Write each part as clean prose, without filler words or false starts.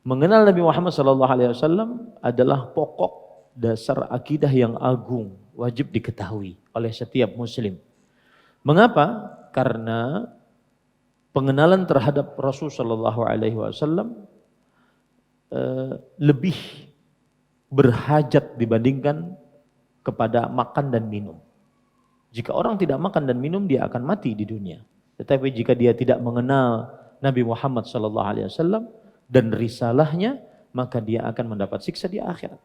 Mengenal Nabi Muhammad SAW adalah pokok dasar akidah yang agung, wajib diketahui oleh setiap muslim. Mengapa? Karena pengenalan terhadap Rasul SAW lebih berhajat dibandingkan kepada makan dan minum. Jika orang tidak makan dan minum, dia akan mati di dunia. Tetapi jika dia tidak mengenal Nabi Muhammad SAW dan risalahnya, maka dia akan mendapat siksa di akhirat.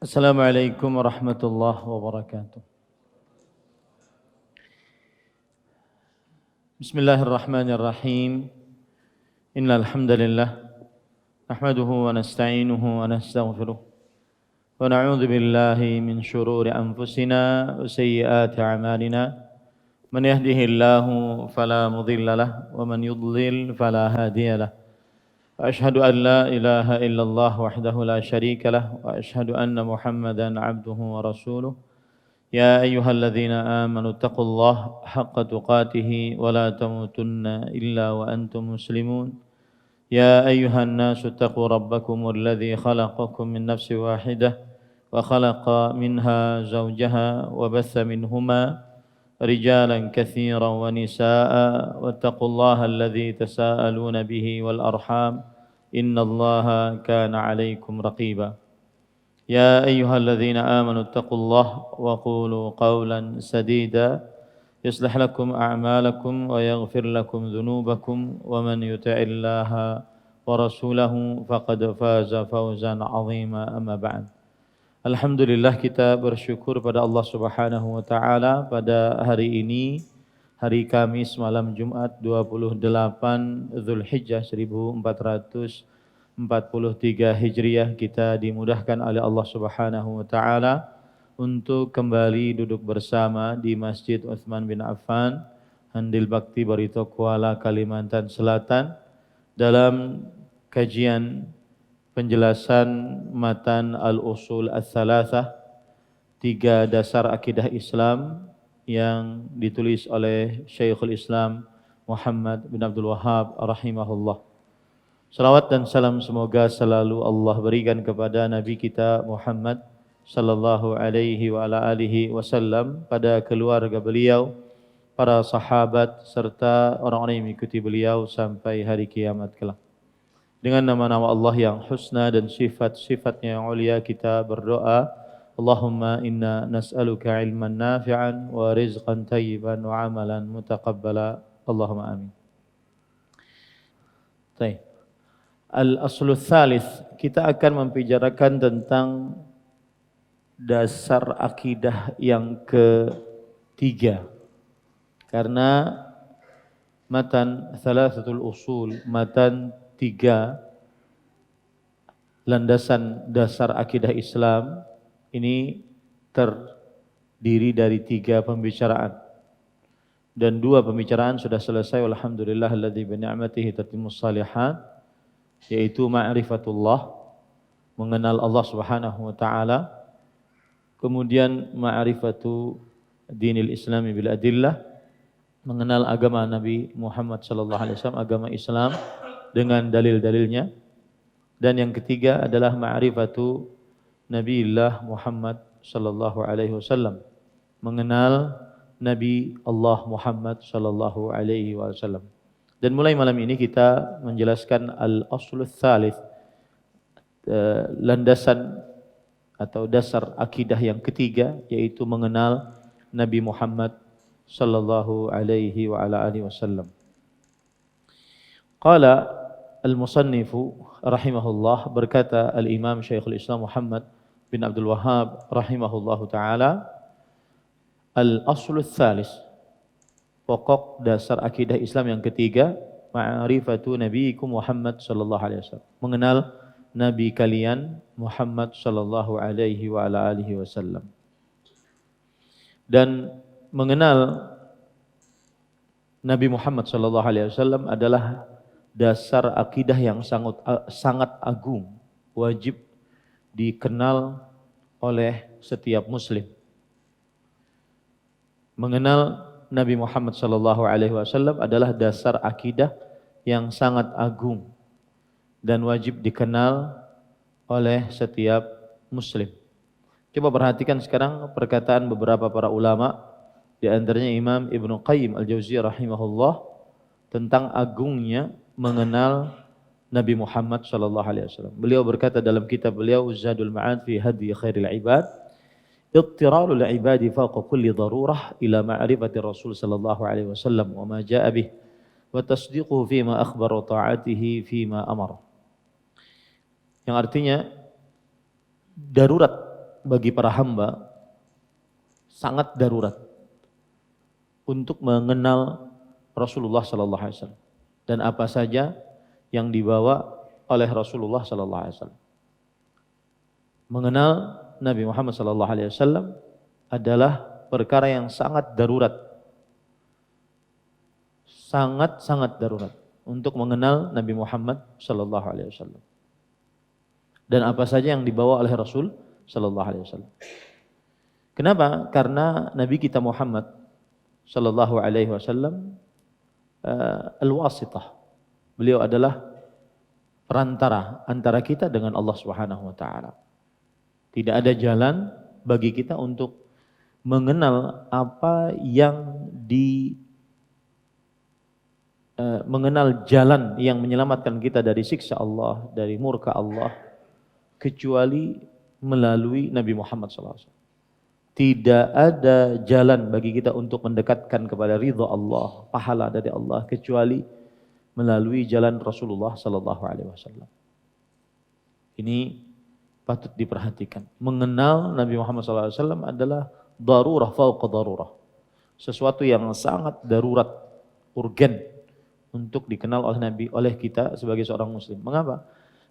Assalamualaikum warahmatullahi wabarakatuh. Bismillahirrahmanirrahim. Innal hamdalillah nahmaduhu wa nasta'inuhu wa nastaghfiruh wa na'udzu billahi min shururi anfusina wa sayyiati a'malina. Man yahdihillahu fala mudilla lahu wa man yudlil fala hadiya lahu. Ashhadu an la ilaha illallah wahdahu la syarika lah wa ashhadu anna Muhammadan abduhu wa rasuluh. Ya ayyuhalladzina amanu taqullaha haqqa tuqatih wa la tamutunna illa wa antum muslimun. Ya ayyuhan nasu taqu rabbakumul ladzi khalaqakum min nafsin wahidah wa khalaqa minha zawjaha wa batha minhuma rijalan katsiran wa nisaa'a wattaqullaha alladzi tasaaluna bihi wal arham innallaha kana 'alaikum raqiba. Ya ayyuhalladzina amanu taqullaha wa qulu qawlan sadida yuslih lakum a'malakum wa yaghfir lakum dhunubakum wa man yuti'illaha wa rasulahu faqad faza fawzan 'azima amma ba'd. Alhamdulillah, kita bersyukur pada Allah Subhanahu wa taala pada hari ini, hari Kamis malam Jumat 28 Zulhijjah 1443 Hijriah, kita dimudahkan oleh Allah Subhanahu wa taala untuk kembali duduk bersama di Masjid Utsman bin Affan, Handil Bakti Barito Kuala, Kalimantan Selatan, dalam kajian penjelasan matan Al-Usul Ats-Tsalatsah, 3 dasar akidah Islam, yang ditulis oleh Syekhul Islam Muhammad bin Abdul Wahhab rahimahullah. Salawat dan salam semoga selalu Allah berikan kepada Nabi kita Muhammad sallallahu alaihi wa ala alihi wasallam, pada keluarga beliau, para sahabat, serta orang-orang yang mengikuti beliau sampai hari kiamat kelak. Dengan nama-nama Allah yang husna dan sifat-sifatnya yang ulia, kita berdoa, Allahumma inna nas'aluka ilman nafi'an wa rizqan tayyiban wa amalan mutaqabbala. Allahumma amin. Baik. Al-Aslul Tsalits, kita akan membicarakan tentang dasar akidah yang ketiga. Karena matan Tsalatsatul Usul, matan 3 landasan dasar akidah Islam ini terdiri dari 3 pembicaraan. Dan 2 pembicaraan sudah selesai, alhamdulillah alladzi bi ni'matihi tatimmus shalihat, yaitu ma'rifatullah, mengenal Allah Subhanahu wa taala. Kemudian ma'rifatu dinil Islami bil adillah, mengenal agama Nabi Muhammad sallallahu alaihi wasallam, agama Islam dengan dalil-dalilnya. Dan yang ketiga adalah ma'rifatu Nabiillah Muhammad sallallahu alaihi wasallam, mengenal Nabi Allah Muhammad sallallahu alaihi wasallam. Dan mulai malam ini kita menjelaskan Al-Aslul Tsalits, landasan atau dasar akidah yang ketiga, yaitu mengenal Nabi Muhammad sallallahu alaihi wa ala alihi wasallam. Qala al-musannifu rahimahullah, berkata al-Imam Syekhul Islam Muhammad bin Abdul Wahhab rahimahullahu taala, al-Aslul Tsalits, pokok dasar akidah Islam yang ketiga, ma'rifatu nabiyikum Muhammad sallallahu alaihi wasallam, mengenal nabi kalian Muhammad sallallahu alaihi wa ala alihi wasallam. Dan mengenal Nabi Muhammad sallallahu alaihi wasallam adalah dasar akidah yang sangat agung, wajib dikenal oleh setiap muslim. Mengenal Nabi Muhammad sallallahu alaihi wasallam adalah dasar akidah yang sangat agung dan wajib dikenal oleh setiap muslim. Coba perhatikan sekarang perkataan beberapa para ulama, di antaranya Imam Ibnu Qayyim Al-Jauziyah rahimahullah tentang agungnya mengenal Nabi Muhammad sallallahu alaihi wasallam. Beliau berkata dalam kitab beliau Zadul Ma'ad fi Hadi Khairil Ibad, "Ittiralul ibadi fawqa kulli darurah ila ma'rifati Rasul sallallahu alaihi wasallam wa ma jaa'a bih wa tasdiquhu fima akhbara wa ta'atihi fima amara." Yang artinya darurat bagi para hamba, sangat darurat untuk mengenal Rasulullah sallallahu alaihi wasallam dan apa saja yang dibawa oleh Rasulullah sallallahu alaihi wasallam. Mengenal Nabi Muhammad sallallahu alaihi wasallam adalah perkara yang sangat darurat. Sangat darurat untuk mengenal Nabi Muhammad sallallahu alaihi wasallam. Dan apa saja yang dibawa oleh Rasul sallallahu alaihi wasallam. Kenapa? Karena Nabi kita Muhammad sallallahu alaihi wasallam al-wasithah. Beliau adalah perantara antara kita dengan Allah Subhanahu wa taala. Tidak ada jalan bagi kita untuk mengenal apa yang mengenal jalan yang menyelamatkan kita dari siksa Allah, dari murka Allah, kecuali melalui Nabi Muhammad SAW. Tidak ada jalan bagi kita untuk mendekatkan kepada ridha Allah, pahala dari Allah, kecuali melalui jalan Rasulullah Sallallahu Alaihi Wasallam. Ini patut diperhatikan. Mengenal Nabi Muhammad SAW adalah darurah fauqa darurah. Sesuatu yang sangat darurat, urgen untuk dikenal oleh Nabi, oleh kita sebagai seorang muslim. Mengapa?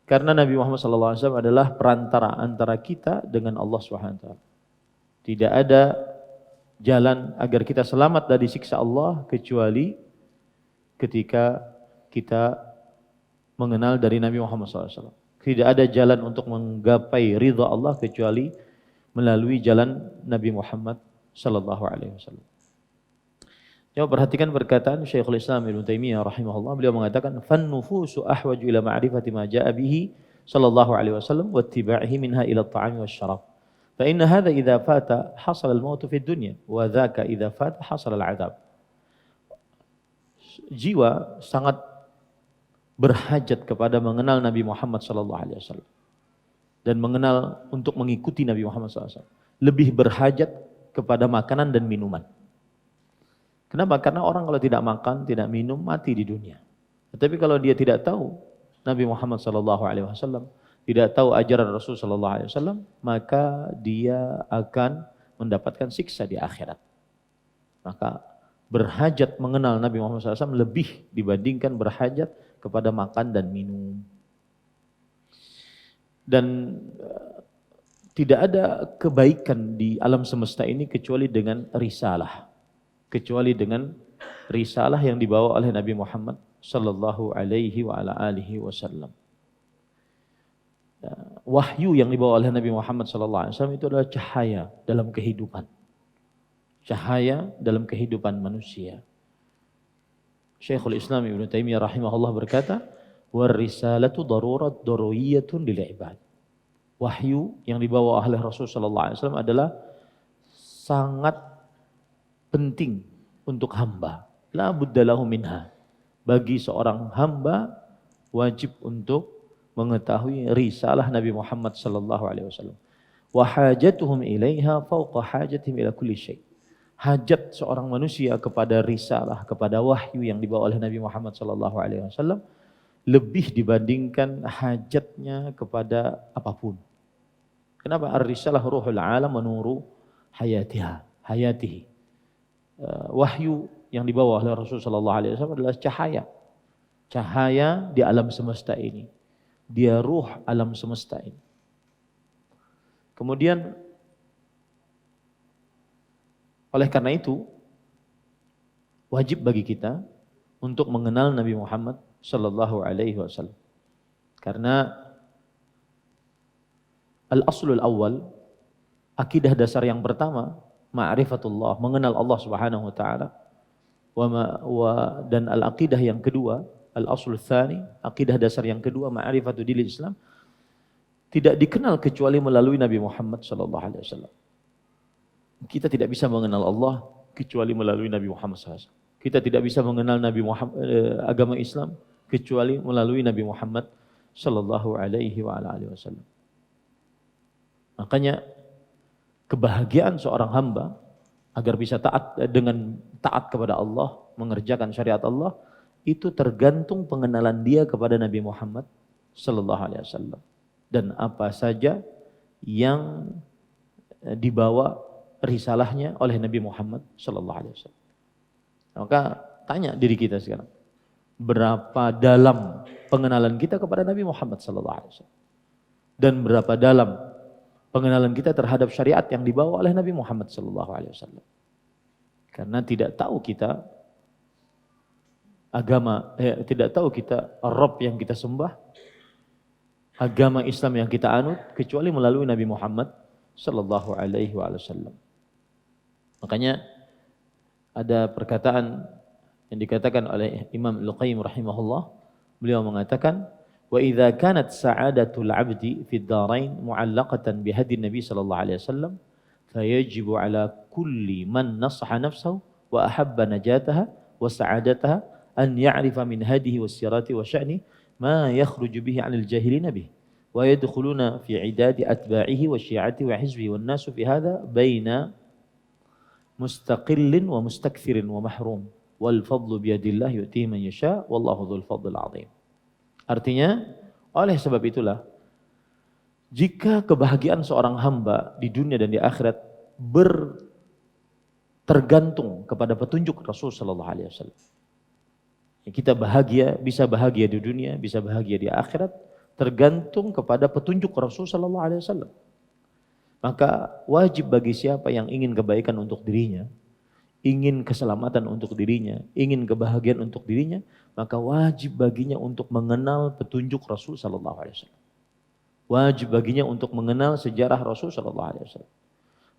Karena Nabi Muhammad SAW adalah perantara antara kita dengan Allah SWT. Tidak ada jalan agar kita selamat dari siksa Allah kecuali ketika kita mengenal dari Nabi Muhammad SAW. Tidak ada jalan untuk menggapai ridha Allah kecuali melalui jalan Nabi Muhammad SAW. Coba perhatikan perkataan Syekhul Islam Ibnu Taimiyah rahimahullah. Beliau mengatakan, "Fan nufusu ahwaju ila ma'rifati ma jaa'a bihi sallallahu alaihi wasallam wa ittiba'ihi minha ila at-ta'ami wasyarab. Fa inna hadha idza fata hasala al-maut fi dunya wa dzaka idza fata hasala al-'adzab." Jiwa sangat berhajat kepada mengenal Nabi Muhammad sallallahu alaihi wasallam dan mengenal untuk mengikuti Nabi Muhammad sallallahu alaihi wasallam. Lebih berhajat kepada makanan dan minuman. Kenapa? Karena orang kalau tidak makan, tidak minum, mati di dunia. Tetapi kalau dia tidak tahu Nabi Muhammad SAW, tidak tahu ajaran Rasul SAW, maka dia akan mendapatkan siksa di akhirat. Maka berhajat mengenal Nabi Muhammad SAW lebih dibandingkan berhajat kepada makan dan minum. Dan tidak ada kebaikan di alam semesta ini kecuali dengan risalah. Kecuali dengan risalah yang dibawa oleh Nabi Muhammad sallallahu alaihi wa ala alihi wasallam. Wahyu yang dibawa oleh Nabi Muhammad sallallahu alaihi wasallam itu adalah cahaya dalam kehidupan. Cahaya dalam kehidupan manusia. Syekhul Islam Ibnu Taimiyah rahimahullah berkata, "War risalatu darurat daruriyatun lil ibad." Wahyu yang dibawa oleh Rasul sallallahu alaihi wasallam adalah sangat penting untuk hamba. La budda lahu minha. Bagi seorang hamba wajib untuk mengetahui risalah Nabi Muhammad sallallahu alaihi wasallam. Wa hajatuhum ilaiha fawqa hajatihim ila kulli syai'. Hajat seorang manusia kepada risalah, kepada wahyu yang dibawa oleh Nabi Muhammad sallallahu alaihi wasallam lebih dibandingkan hajatnya kepada apapun. Kenapa? Ar-risalah ruhul alam wa nuru hayatihi. Wahyu yang dibawa oleh Rasul sallallahu alaihi wasallam adalah cahaya. Cahaya di alam semesta ini. Dia ruh alam semesta ini. Kemudian oleh karena itu wajib bagi kita untuk mengenal Nabi Muhammad sallallahu alaihi wasallam. Karena al-aslul awal, akidah dasar yang pertama, ma'rifatullah, mengenal Allah Subhanahu wa taala. Dan al-aqidah yang kedua, al-aslul tsani, akidah dasar yang kedua, ma'rifatu dinil Islam, tidak dikenal kecuali melalui Nabi Muhammad sallallahu alaihi wasallam. Kita tidak bisa mengenal Allah kecuali melalui Nabi Muhammad SAW. Kita tidak bisa mengenal Nabi Muhammad, agama Islam kecuali melalui Nabi Muhammad sallallahu alaihi wasallam. Makanya kebahagiaan seorang hamba agar bisa taat kepada Allah, mengerjakan syariat Allah, itu tergantung pengenalan dia kepada Nabi Muhammad sallallahu alaihi wasallam dan apa saja yang dibawa risalahnya oleh Nabi Muhammad sallallahu alaihi wasallam. Maka tanya diri kita sekarang, berapa dalam pengenalan kita kepada Nabi Muhammad sallallahu alaihi wasallam dan berapa dalam pengenalan kita terhadap syariat yang dibawa oleh Nabi Muhammad sallallahu alaihi wasallam. Karena tidak tahu kita agama, tidak tahu kita Rabb yang kita sembah, agama Islam yang kita anut kecuali melalui Nabi Muhammad sallallahu alaihi wasallam. Makanya ada perkataan yang dikatakan oleh Imam Al-Qayyim rahimahullah, beliau mengatakan, wa idza kanat sa'adatul 'abdi fid dharain mu'allaqatan bi hadi Nabi sallallahu alaihi wasallam fayajibu ala kulli man nasaha nafsahu wa ahabba najataha wa sa'adataha an ya'rifa min hadihi was sirati wa sya'ni ma yakhruju bihi 'anil jahilin bih wa yadkhuluna fi 'idadi atba'ihi wa syi'ati wa hizbihi wan nasu fi hadha baina mustaqillin wa mustakthirin wa mahrum wal fadlu biyadillah yu'tihi man yasha wallahu dzul fadlil 'adzim. Artinya, oleh sebab itulah, jika kebahagiaan seorang hamba di dunia dan di akhirat tergantung kepada petunjuk Rasul sallallahu alaihi wasallam. Kita bahagia, bisa bahagia di dunia, bisa bahagia di akhirat, tergantung kepada petunjuk Rasul sallallahu alaihi wasallam. Maka wajib bagi siapa yang ingin kebaikan untuk dirinya, ingin keselamatan untuk dirinya, ingin kebahagiaan untuk dirinya, maka wajib baginya untuk mengenal petunjuk Rasul sallallahu alaihi wasallam. Wajib baginya untuk mengenal sejarah Rasul sallallahu alaihi wasallam.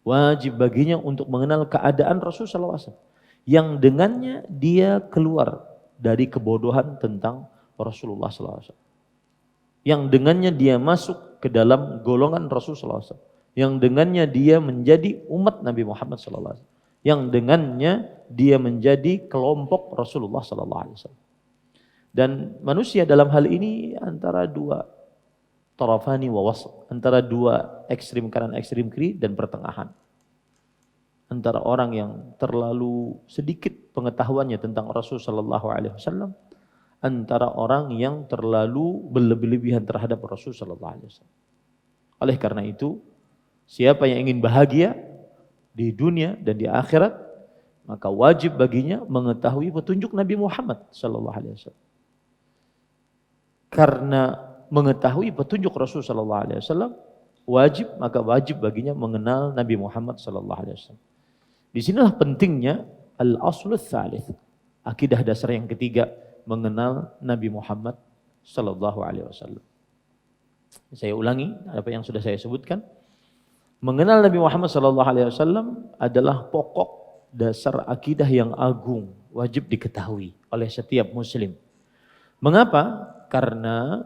Wajib baginya untuk mengenal keadaan Rasul sallallahu alaihi wasallam yang dengannya dia keluar dari kebodohan tentang Rasulullah sallallahu alaihi wasallam. Yang dengannya dia masuk ke dalam golongan Rasul sallallahu alaihi wasallam. Yang dengannya dia menjadi umat Nabi Muhammad sallallahu alaihi wasallam. Yang dengannya dia menjadi kelompok Rasulullah sallallahu alaihi wasallam. Dan manusia dalam hal ini antara dua tarafani wa wasat, antara dua ekstrim kanan ekstrim kiri dan pertengahan. Antara orang yang terlalu sedikit pengetahuannya tentang Rasul sallallahu alaihi wasallam, antara orang yang terlalu berlebihan terhadap Rasul sallallahu alaihi wasallam. Oleh karena itu, siapa yang ingin bahagia di dunia dan di akhirat, maka wajib baginya mengetahui petunjuk Nabi Muhammad sallallahu alaihi wasallam. Karena mengetahui petunjuk Rasul sallallahu alaihi wasallam maka wajib baginya mengenal Nabi Muhammad sallallahu alaihi wasallam. Di sinilah pentingnya al-aslul tsalits, akidah dasar yang ketiga, mengenal Nabi Muhammad sallallahu alaihi wasallam. Saya ulangi apa yang sudah saya sebutkan. Mengenal Nabi Muhammad sallallahu alaihi wasallam adalah pokok dasar akidah yang agung, wajib diketahui oleh setiap muslim. Mengapa? Karena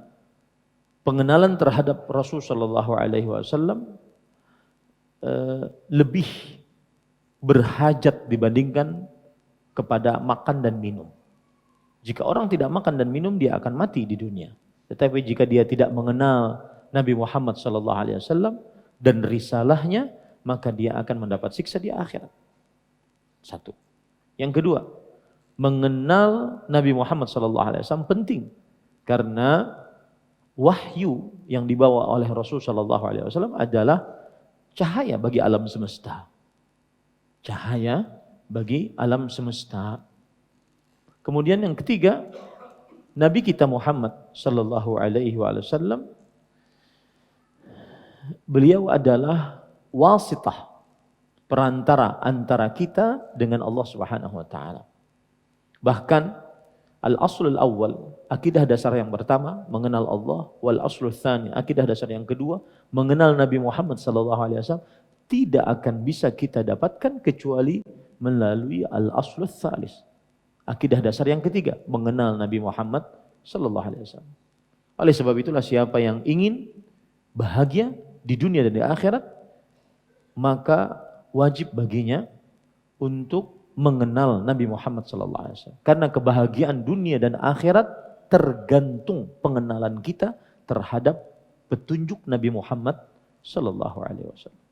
pengenalan terhadap Rasul sallallahu alaihi wasallam lebih berhajat dibandingkan kepada makan dan minum. Jika orang tidak makan dan minum, dia akan mati di dunia. Tetapi jika dia tidak mengenal Nabi Muhammad sallallahu alaihi wasallam dan risalahnya, maka dia akan mendapat siksa di akhirat. Satu. Yang kedua, mengenal Nabi Muhammad sallallahu alaihi wasallam penting karena wahyu yang dibawa oleh Rasul sallallahu alaihi wasallam adalah cahaya bagi alam semesta. Cahaya bagi alam semesta. Kemudian yang ketiga, Nabi kita Muhammad sallallahu alaihi wasallam, beliau adalah wasitah, perantara antara kita dengan Allah Subhanahu wa taala. Bahkan al-aslul awal, akidah dasar yang pertama, mengenal Allah, wal aslul tsani, akidah dasar yang kedua, mengenal Nabi Muhammad sallallahu alaihi wasallam, tidak akan bisa kita dapatkan kecuali melalui al-aslul tsalis. Akidah dasar yang ketiga, mengenal Nabi Muhammad sallallahu alaihi wasallam. Oleh sebab itulah siapa yang ingin bahagia di dunia dan di akhirat, maka wajib baginya untuk mengenal Nabi Muhammad sallallahu alaihi wasallam. Karena kebahagiaan dunia dan akhirat tergantung pengenalan kita terhadap petunjuk Nabi Muhammad sallallahu alaihi wasallam.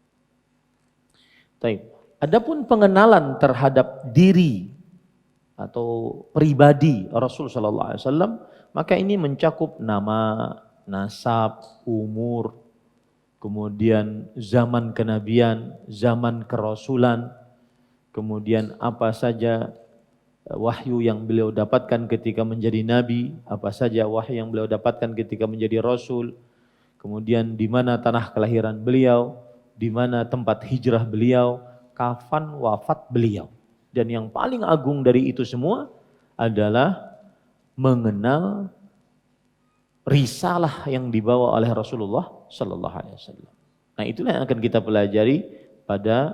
Baik. Adapun pengenalan terhadap diri atau pribadi Rasul sallallahu alaihi wasallam, maka ini mencakup nama, nasab, umur, kemudian zaman kenabian, zaman kerasulan, kemudian apa saja wahyu yang beliau dapatkan ketika menjadi nabi, apa saja wahyu yang beliau dapatkan ketika menjadi rasul, kemudian di mana tanah kelahiran beliau, di mana tempat hijrah beliau, kapan wafat beliau. Dan yang paling agung dari itu semua adalah mengenal risalah yang dibawa oleh Rasulullah sallallahu alaihi wasallam. Nah, itulah yang akan kita pelajari pada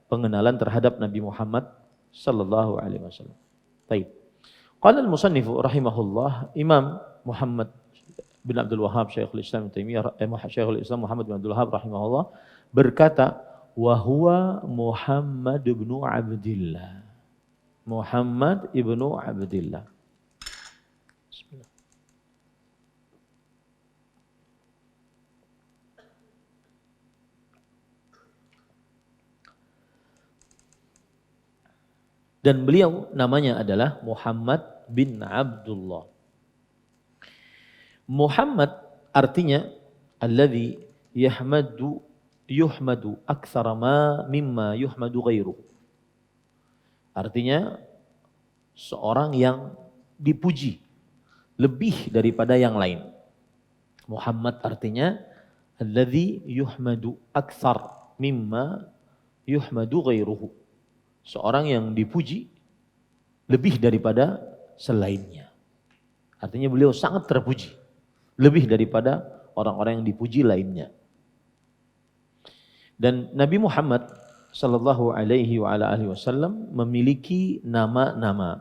pengenalan terhadap Nabi Muhammad sallallahu alaihi wasallam. Baik. Qala al-musannif rahimahullah, Imam Muhammad bin Abdul Wahhab Syekhul Islam Syekhul Islam Muhammad bin Abdul Wahhab rahimahullah berkata, wa huwa Muhammad ibnu Abdillah. Muhammad ibnu Abdillah. Bismillah. Dan beliau namanya adalah Muhammad bin Abdullah. Muhammad artinya alladzi yuhmadu aktsara ma mimma yuhmadu ghairuhu. Artinya seorang yang dipuji lebih daripada yang lain. Muhammad artinya alladzi yuhmadu aktsar mimma yuhmadu ghairuhu. Seorang yang dipuji lebih daripada selainnya. Artinya beliau sangat terpuji, lebih daripada orang-orang yang dipuji lainnya. Dan Nabi Muhammad sallallahu alaihi wa ala alihi wasallam memiliki nama-nama.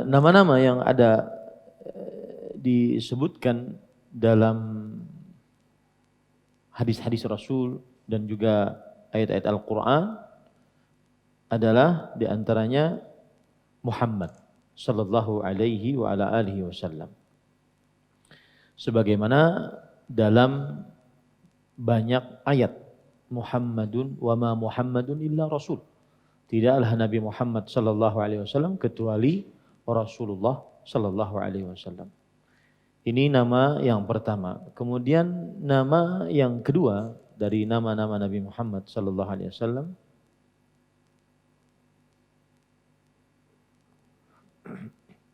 Nama-nama yang ada disebutkan dalam hadis-hadis Rasul dan juga ayat-ayat Al-Quran adalah diantaranya Muhammad sallallahu alaihi wa ala alihi wasallam. Sebagaimana dalam banyak ayat, Muhammadun wa ma Muhammadun illa rasul. Tidaklah Nabi Muhammad sallallahu alaihi wasallam kecuali Rasulullah sallallahu alaihi wasallam. Ini nama yang pertama. Kemudian nama yang kedua dari nama-nama Nabi Muhammad sallallahu alaihi wasallam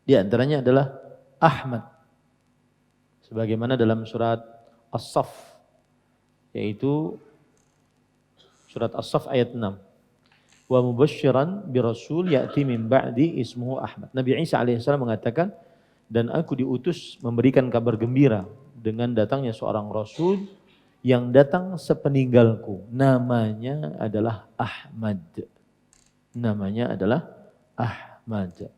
di antaranya adalah Ahmad. Sebagaimana dalam surat As-Saff, yaitu surat As-Saff ayat 6. Wa mubasysyiran bi rasul ya'ti min ba'di ismuhu Ahmad. Nabi Isa alaihissalam mengatakan, dan aku diutus memberikan kabar gembira dengan datangnya seorang rasul yang datang sepeninggalku. Namanya adalah Ahmad. Namanya adalah Ahmad.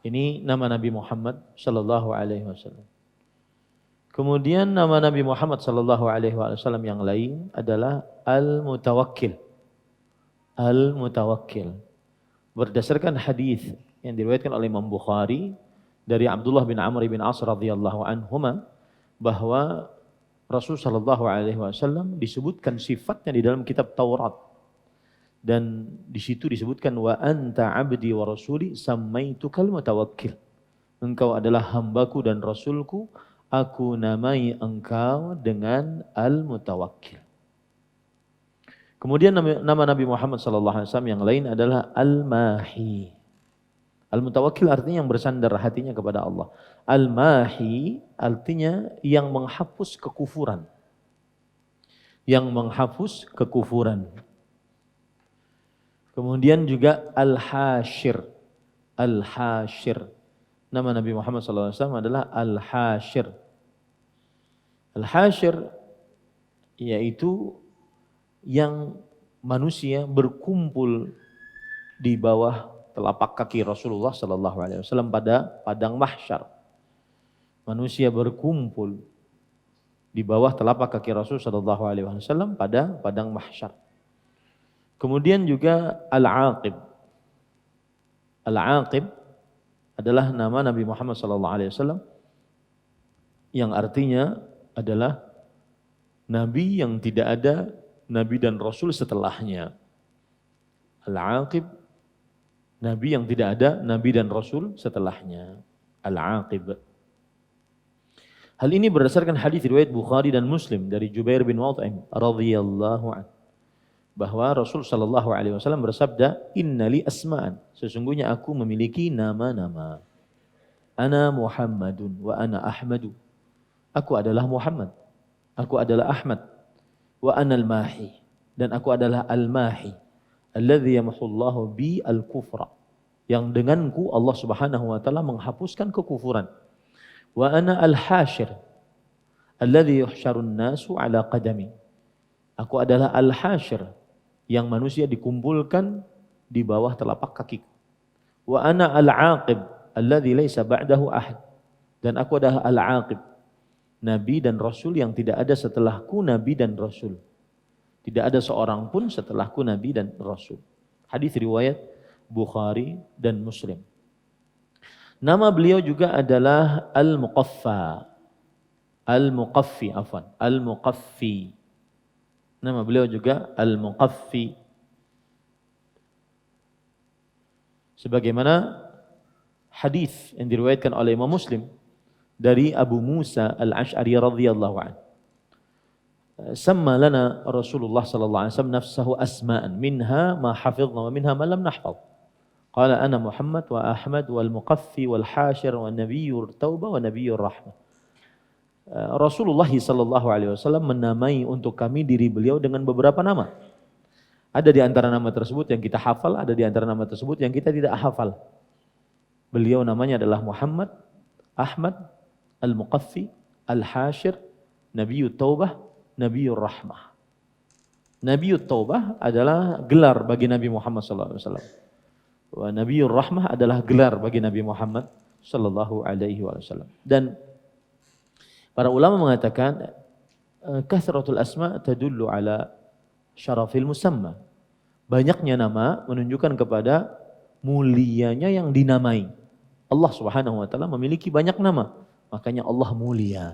Ini nama Nabi Muhammad sallallahu alaihi wasallam. Kemudian nama Nabi Muhammad sallallahu alaihi wasallam yang lain adalah Al-Mutawakkil. Al-Mutawakkil. Berdasarkan hadis yang diriwayatkan oleh Imam Bukhari dari Abdullah bin Amr bin As radhiyallahu anhuma bahwa Rasul sallallahu alaihi wasallam disebutkan sifatnya di dalam kitab Taurat. Dan di situ disebutkan wa anta abdi wa rasuli samaitukal mutawakkil. Engkau adalah hambaku dan rasulku, aku namai engkau dengan al-mutawakkil. Kemudian nama Nabi Muhammad sallallahu alaihi wasallam yang lain adalah al-mahi. Al-mutawakkil artinya yang bersandar hatinya kepada Allah. Al-mahi artinya yang menghapus kekufuran. Yang menghapus kekufuran. Kemudian juga al-hashir. Al-hashir nama Nabi Muhammad SAW adalah Al-Hashir. Al-Hashir yaitu yang manusia berkumpul di bawah telapak kaki Rasulullah SAW pada padang mahsyar. Manusia berkumpul di bawah telapak kaki Rasul SAW pada padang mahsyar. Kemudian juga Al-Aqib. Al-Aqib adalah nama Nabi Muhammad SAW yang artinya adalah Nabi yang tidak ada Nabi dan Rasul setelahnya. Al-Aqib, Nabi yang tidak ada Nabi dan Rasul setelahnya. Al-Aqib. Hal ini berdasarkan hadis riwayat Bukhari dan Muslim dari Jubair bin Mut'im radhiyallahu anhu, bahwa Rasul sallallahu alaihi wasallam bersabda, "Innali asma'an." Sesungguhnya aku memiliki nama-nama. Ana Muhammadun wa ana Ahmadu. Aku adalah Muhammad. Aku adalah Ahmad. Wa ana al-Mahi. Dan aku adalah al-Mahi. Alladzi yamhullahu bi al-kufra. Yang denganku Allah Subhanahu wa taala menghapuskan kekufuran. Wa ana al-Hashir. Alladzi yuhsyarun nasu ala qadami. Aku adalah al-Hashir, yang manusia dikumpulkan di bawah telapak kaki. Wa ana al-Aqib alladzi laisa ba'dahu ahad. Dan aku adalah al-Aqib, Nabi dan Rasul yang tidak ada setelahku Nabi dan Rasul. Tidak ada seorang pun setelahku Nabi dan Rasul. Hadis riwayat Bukhari dan Muslim. Nama beliau juga adalah Al-Muqaffa. Al-Muqaffi, afwan. Al-Muqaffi. Nama beliau juga Al-Muqaffi. Sebagaimana hadis yang diriwayatkan oleh Imam Muslim dari Abu Musa Al-Ash'ari radhiyallahu anhu. Samma lana Rasulullah sallallahu alaihi wasallam nafsahu asma'an minha ma hafidhna wa minha ma lam nahfadh. Qala ana Muhammad wa Ahmad wal Muqaffi wal Hashir wa Nabiyyur Taubah wa Nabiyyur Rahmah. Rasulullah sallallahu alaihi wasallam menamai untuk kami diri beliau dengan beberapa nama. Ada di antara nama tersebut yang kita hafal, ada di antara nama tersebut yang kita tidak hafal. Beliau namanya adalah Muhammad, Ahmad, Al-Muqaffi, Al-Hashir, Nabiyyut Taubah, Nabiyyur Rahmah. Nabiyyut Taubah adalah gelar bagi Nabi Muhammad sallallahu alaihi wasallam. Wa Nabiyyur Rahmah adalah gelar bagi Nabi Muhammad sallallahu alaihi wasallam. Dan para ulama mengatakan kathratul asma tadullu ala syarafil musamma. Banyaknya nama menunjukkan kepada mulianya yang dinamai. Allah Subhanahu wa taala memiliki banyak nama, makanya Allah mulia.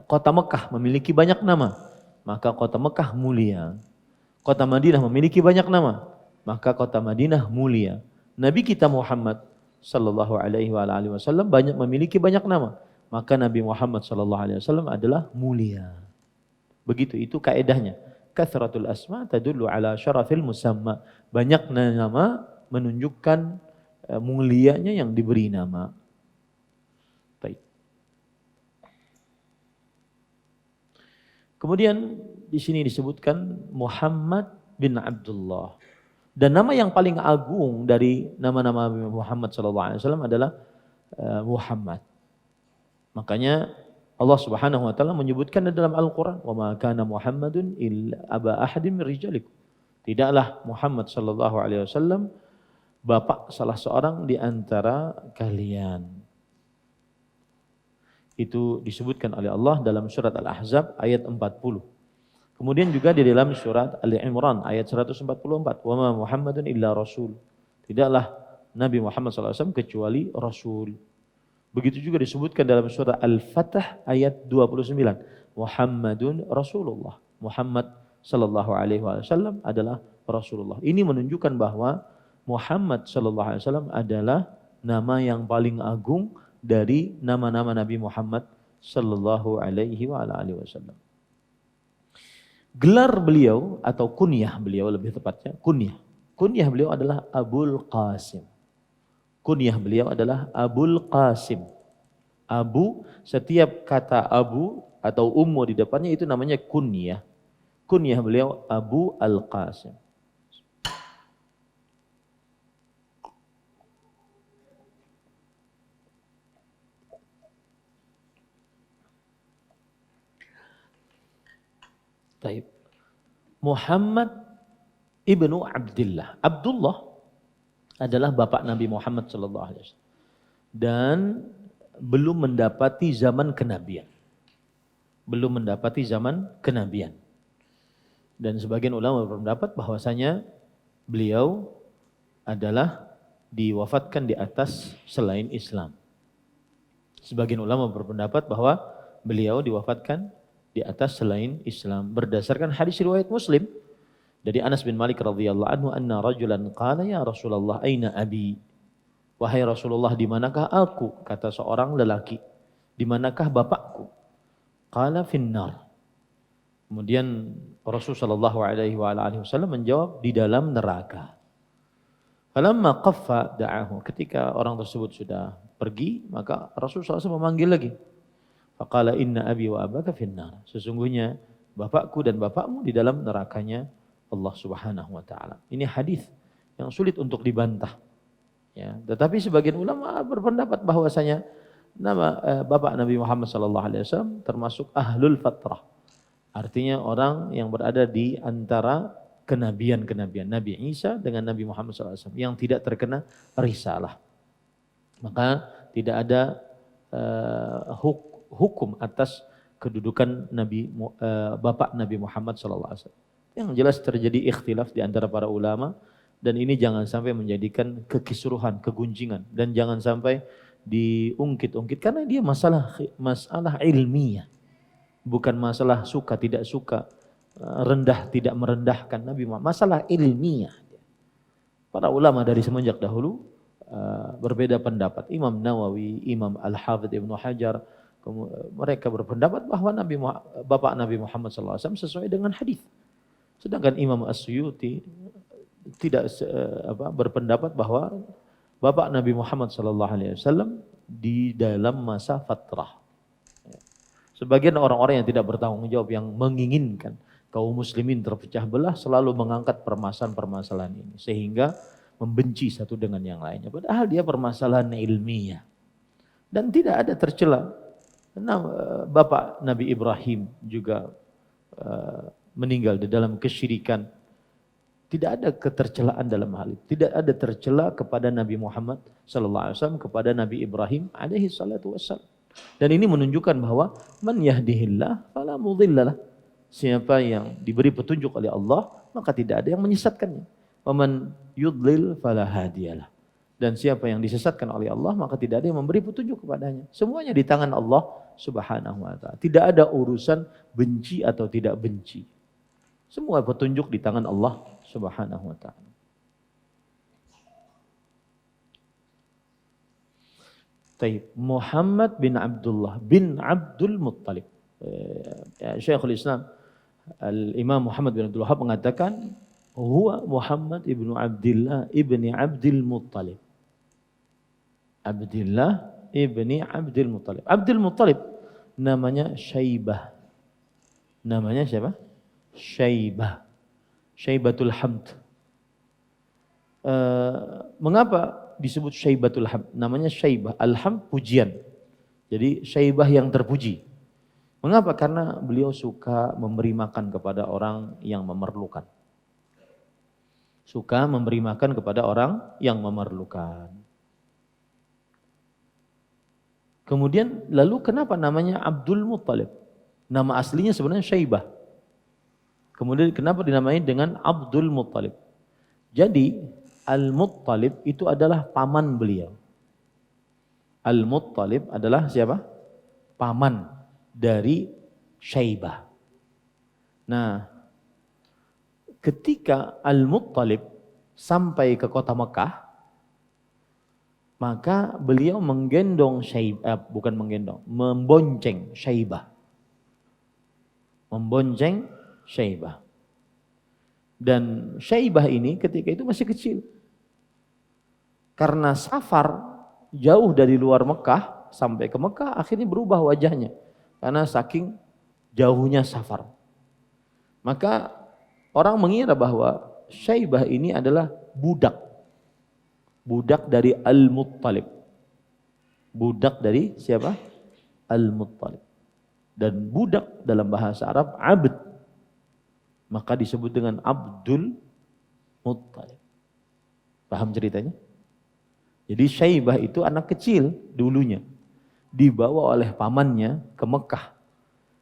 Kota Mekah memiliki banyak nama, maka kota Mekah mulia. Kota Madinah memiliki banyak nama, maka kota Madinah mulia. Nabi kita Muhammad sallallahu alaihi wasallam memiliki banyak nama, maka Nabi Muhammad SAW adalah mulia. Begitu, itu kaedahnya. Kathratul asma tadullu ala syarafil musamma. Banyak nama menunjukkan mulianya yang diberi nama. Baik. Kemudian di sini disebutkan Muhammad bin Abdullah. Dan nama yang paling agung dari nama-nama Muhammad SAW adalah Muhammad. Makanya Allah Subhanahu wa taala menyebutkan dalam Al-Qur'an, "Wa ma kana Muhammadun illa aba ahadin min rijalikum." Tidaklah Muhammad sallallahu alaihi wasallam bapak salah seorang di antara kalian. Itu disebutkan oleh Allah dalam surat Al-Ahzab ayat 40. Kemudian juga di dalam surat Ali Imran ayat 144, "Wa ma Muhammadun illa rasul." Tidaklah Nabi Muhammad sallallahu alaihi wasallam kecuali rasul. Begitu juga disebutkan dalam surah Al-Fatah ayat 29. Muhammadun Rasulullah. Muhammad sallallahu alaihi wasallam adalah Rasulullah. Ini menunjukkan bahwa Muhammad sallallahu alaihi wasallam adalah nama yang paling agung dari nama-nama Nabi Muhammad sallallahu alaihi wasallam. Gelar beliau atau kunyah beliau lebih tepatnya, kunyah. Kunyah beliau adalah Abul Qasim. Kunyah beliau adalah Abul Qasim. Abu, setiap kata Abu atau ummu di depannya itu namanya kunyah. Kunyah beliau Abu Al-Qasim. Taib. Muhammad ibnu Abdullah. Abdullah adalah bapak Nabi Muhammad sallallahu alaihi wasallam dan belum mendapati zaman kenabian. Belum mendapati zaman kenabian. Dan sebagian ulama berpendapat bahwasanya beliau adalah diwafatkan di atas selain Islam. Sebagian ulama berpendapat bahwa beliau diwafatkan di atas selain Islam berdasarkan hadis riwayat Muslim dari Anas bin Malik radhiyallahu anhu anna rajulan qala ya Rasulullah aina abi? Wahai Rasulullah, di manakah aku? Kata seorang lelaki. Di manakah bapakku? Qala finnar. Kemudian Rasulullah sallallahu alaihi wasallam menjawab di dalam neraka. Falamma qaffa da'ahu. Ketika orang tersebut sudah pergi, maka Rasulullah SAW memanggil lagi. Faqala inna abi wa abaka finnar. Sesungguhnya bapakku dan bapakmu di dalam nerakanya Allah Subhanahu wa taala. Ini hadis yang sulit untuk dibantah. Ya, tetapi sebagian ulama berpendapat bahwasanya nama bapak Nabi Muhammad sallallahu alaihi wasallam termasuk ahlul fatrah. Artinya orang yang berada di antara kenabian-kenabian Nabi Isa dengan Nabi Muhammad SAW yang tidak terkena risalah. Maka tidak ada hukum atas kedudukan bapak Nabi Muhammad SAW. Yang jelas terjadi ikhtilaf di antara para ulama dan ini jangan sampai menjadikan kekisruhan, kegunjingan dan jangan sampai diungkit-ungkit karena dia masalah ilmiah. Bukan masalah suka tidak suka, rendah tidak merendahkan Nabi Muhammad, masalah ilmiah. Para ulama dari semenjak dahulu berbeda pendapat. Imam Nawawi, Imam Al-Hafidh Ibnu Hajar, mereka berpendapat bahwa bapak Nabi Muhammad SAW sesuai dengan hadis. Sedangkan Imam As-Suyuti tidak berpendapat bahwa bapak Nabi Muhammad SAW di dalam masa fatrah. Sebagian orang-orang yang tidak bertanggung jawab yang menginginkan kaum muslimin terpecah belah selalu mengangkat permasalahan-permasalahan ini sehingga membenci satu dengan yang lainnya. Padahal dia permasalahan ilmiah dan tidak ada tercela. Bapak Nabi Ibrahim juga meninggal di dalam kesyirikan. Tidak ada ketercelaan dalam hal itu. Tidak ada tercela kepada Nabi Muhammad SAW kepada Nabi Ibrahim alaihi salatu wassalam. Dan ini menunjukkan bahwa man yahdihillah fala mudhillalah. Siapa yang diberi petunjuk oleh Allah, maka tidak ada yang menyesatkannya. Wa man yudlil fala hadiyalah. Dan siapa yang disesatkan oleh Allah, maka tidak ada yang memberi petunjuk kepadanya. Semuanya di tangan Allah Subhanahu wa taala. Tidak ada urusan benci atau tidak benci. Semua petunjuk di tangan Allah Subhanahu wa taala. Taib. Muhammad bin Abdullah bin Abdul Muttalib. Syekhul Islam Al-Imam Muhammad bin Abdul Wahab mengatakan huwa Muhammad ibnu Abdullah ibni Abdul Muttalib. Abdullah ibni Abdul Muttalib. Abdul Muttalib namanya Syaibah. Namanya siapa? Syaibah. Syaibatul Hamd. Mengapa disebut Syaibatul Hamd? Namanya Syaibah. Al-Hamd pujian. Jadi Syaibah yang terpuji. Mengapa? Karena beliau suka memberi makan kepada orang yang memerlukan. Suka memberi makan kepada orang yang memerlukan. Kemudian lalu kenapa namanya Abdul Muttalib? Nama aslinya sebenarnya Syaibah. Kemudian kenapa dinamai dengan Abdul Muttalib? Jadi Al-Muttalib itu adalah paman beliau. Al-Muttalib adalah siapa? Paman dari Syaibah. Nah, ketika Al-Muttalib sampai ke kota Mekah, maka beliau menggendong Syaibah, membonceng Syaibah. Membonceng Syaibah. Dan Syaibah ini ketika itu masih kecil. Karena safar jauh dari luar Mekah sampai ke Mekah, akhirnya berubah wajahnya. Karena saking jauhnya safar. Maka orang mengira bahwa Syaibah ini adalah budak. Budak dari Al-Muttalib. Budak dari siapa? Al-Muttalib. Dan budak dalam bahasa Arab abd. Maka disebut dengan Abdul Muttalib. Paham ceritanya? Jadi Syaibah itu anak kecil dulunya. Dibawa oleh pamannya ke Mekah.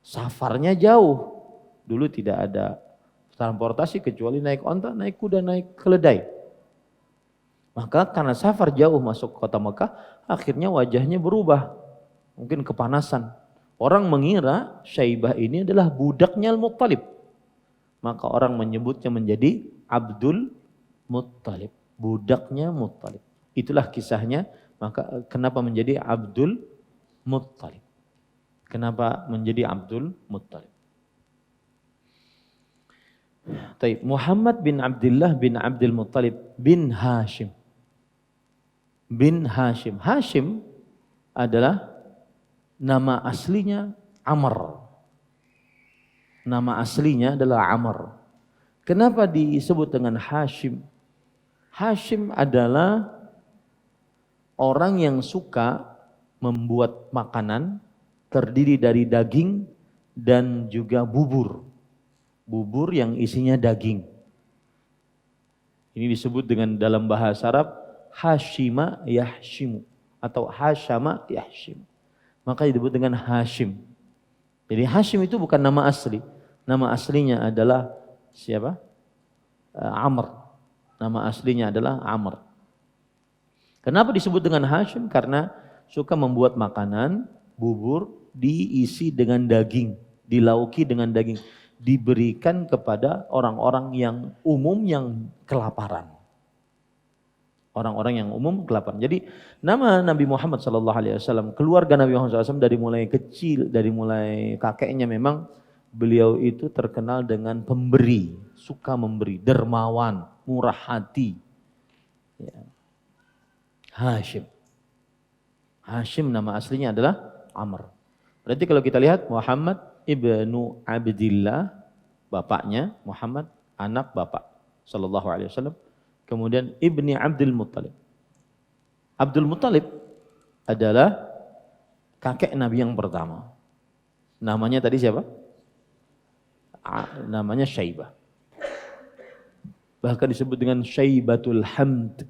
Safarnya jauh. Dulu tidak ada transportasi kecuali naik onta, naik kuda, naik keledai. Maka karena safar jauh masuk kota Mekah, akhirnya wajahnya berubah. Mungkin kepanasan. Orang mengira Syaibah ini adalah budaknya Al-Muttalib. Maka orang menyebutnya menjadi Abdul Muttalib. Budaknya Muttalib. Itulah kisahnya. Maka kenapa menjadi Abdul Muttalib? Kenapa menjadi Abdul Muttalib? Taib. Muhammad bin Abdullah bin Abdul Muttalib bin Hashim. Bin Hashim. Hashim adalah nama aslinya Amr. Nama aslinya adalah Amr. Kenapa disebut dengan Hashim? Hashim adalah orang yang suka membuat makanan terdiri dari daging dan juga bubur. Bubur yang isinya daging. Ini disebut dengan dalam bahasa Arab Hashima Yahshimu atau Hashama Yahshim. Maka disebut dengan Hashim. Jadi Hashim itu bukan nama asli. Nama aslinya adalah siapa? Amr. Nama aslinya adalah Amr. Kenapa disebut dengan Hashim? Karena suka membuat makanan, bubur diisi dengan daging, dilauki dengan daging, diberikan kepada orang-orang yang umum yang kelaparan. Orang-orang yang umum kelaparan. Jadi nama Nabi Muhammad SAW, keluarga Nabi Muhammad SAW dari mulai kecil, dari mulai kakeknya memang beliau itu terkenal dengan pemberi, suka memberi, dermawan, murah hati. Ya. Hashim. Hashim nama aslinya adalah Amr. Berarti kalau kita lihat Muhammad ibnu Abdillah, bapaknya Muhammad, anak bapak sallallahu alaihi wasallam. Kemudian ibni Abdul Muttalib. Abdul Muttalib adalah kakek Nabi yang pertama. Namanya tadi siapa? Namanya Syaibah. Bahkan disebut dengan Syaibatul Hamd.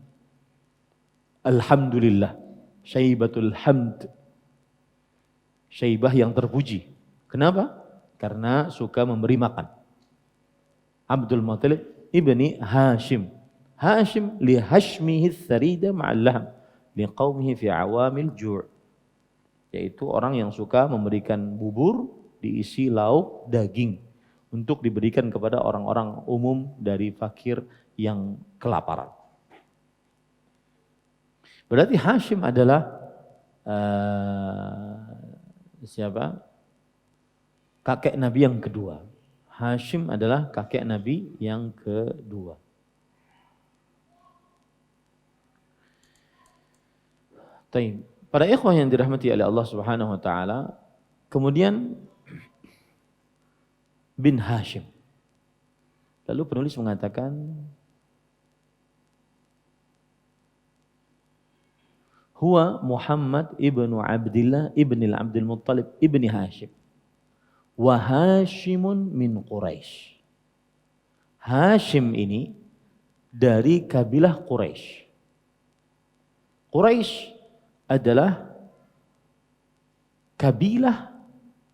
Alhamdulillah. Syaibatul Hamd. Syaibah yang terpuji. Kenapa? Karena suka memberi makan. Abdul Muttalib ibni Hashim. Hashim li hashmihi tharida ma'allaham li qawmihi fi awamil ju'. Yaitu orang yang suka memberikan bubur diisi lauk daging untuk diberikan kepada orang-orang umum dari fakir yang kelaparan. Berarti Hashim adalah siapa? Kakek Nabi yang kedua. Hashim adalah kakek Nabi yang kedua. Taib. Para ikhwah yang dirahmati oleh Allah Subhanahu wa taala, kemudian bin Hashim. Lalu penulis mengatakan huwa Muhammad ibnu Abdillah ibni Abdul Muttalib ibni Hashim. Wa Hashimun min Quraisy. Hashim ini dari kabilah Quraisy. Quraisy adalah kabilah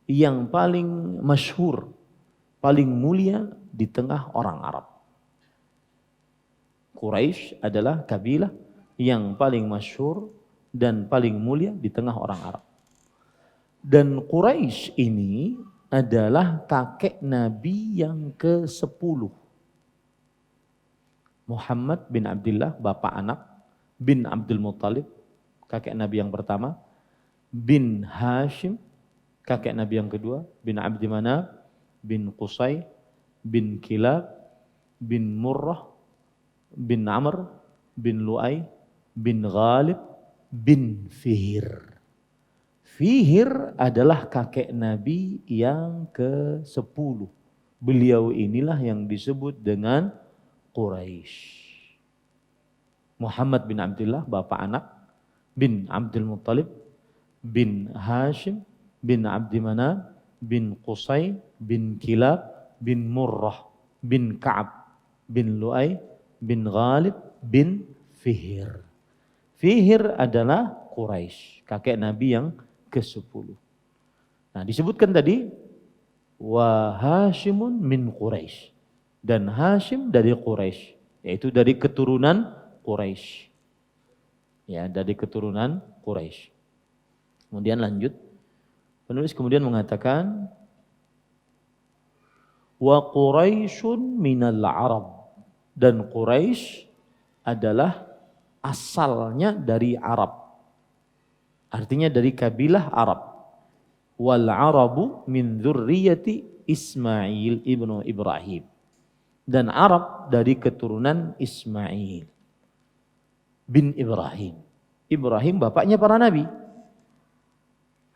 yang paling masyhur, paling mulia di tengah orang Arab. Quraisy adalah kabilah yang paling masyhur dan paling mulia di tengah orang Arab. Dan Quraisy ini adalah kakek Nabi yang ke-10. Muhammad bin Abdullah, bapak anak, bin Abdul Muttalib, kakek Nabi yang pertama, bin Hashim, kakek Nabi yang kedua, bin Abdi Manaf, bin Qusay, bin Kilab, bin Murrah, bin Amr, bin Lu'ay, bin Ghalib, bin Fihir. Fihir adalah kakek Nabi yang ke-10. Beliau inilah yang disebut dengan Quraisy. Muhammad bin Abdullah, bapak anak, bin Abdul Muttalib, bin Hashim, bin Abdi Manaf, bin Qusay, bin Kilab, bin Murrah, bin Ka'ab, bin Lu'ay, bin Ghalib, bin Fihr. Fihr adalah Quraisy, kakek Nabi yang ke-10. Nah, disebutkan tadi wa Hashimun min Quraisy. Dan Hashim dari Quraisy, yaitu dari keturunan Quraisy. Ya, dari keturunan Quraisy. Kemudian lanjut, penulis kemudian mengatakan wa Quraisyun minal Arab, dan Quraisy adalah asalnya dari Arab. Artinya dari kabilah Arab. Wal Arabu min dzurriyyati Ismail ibnu Ibrahim. Dan Arab dari keturunan Ismail bin Ibrahim. Ibrahim bapaknya para nabi.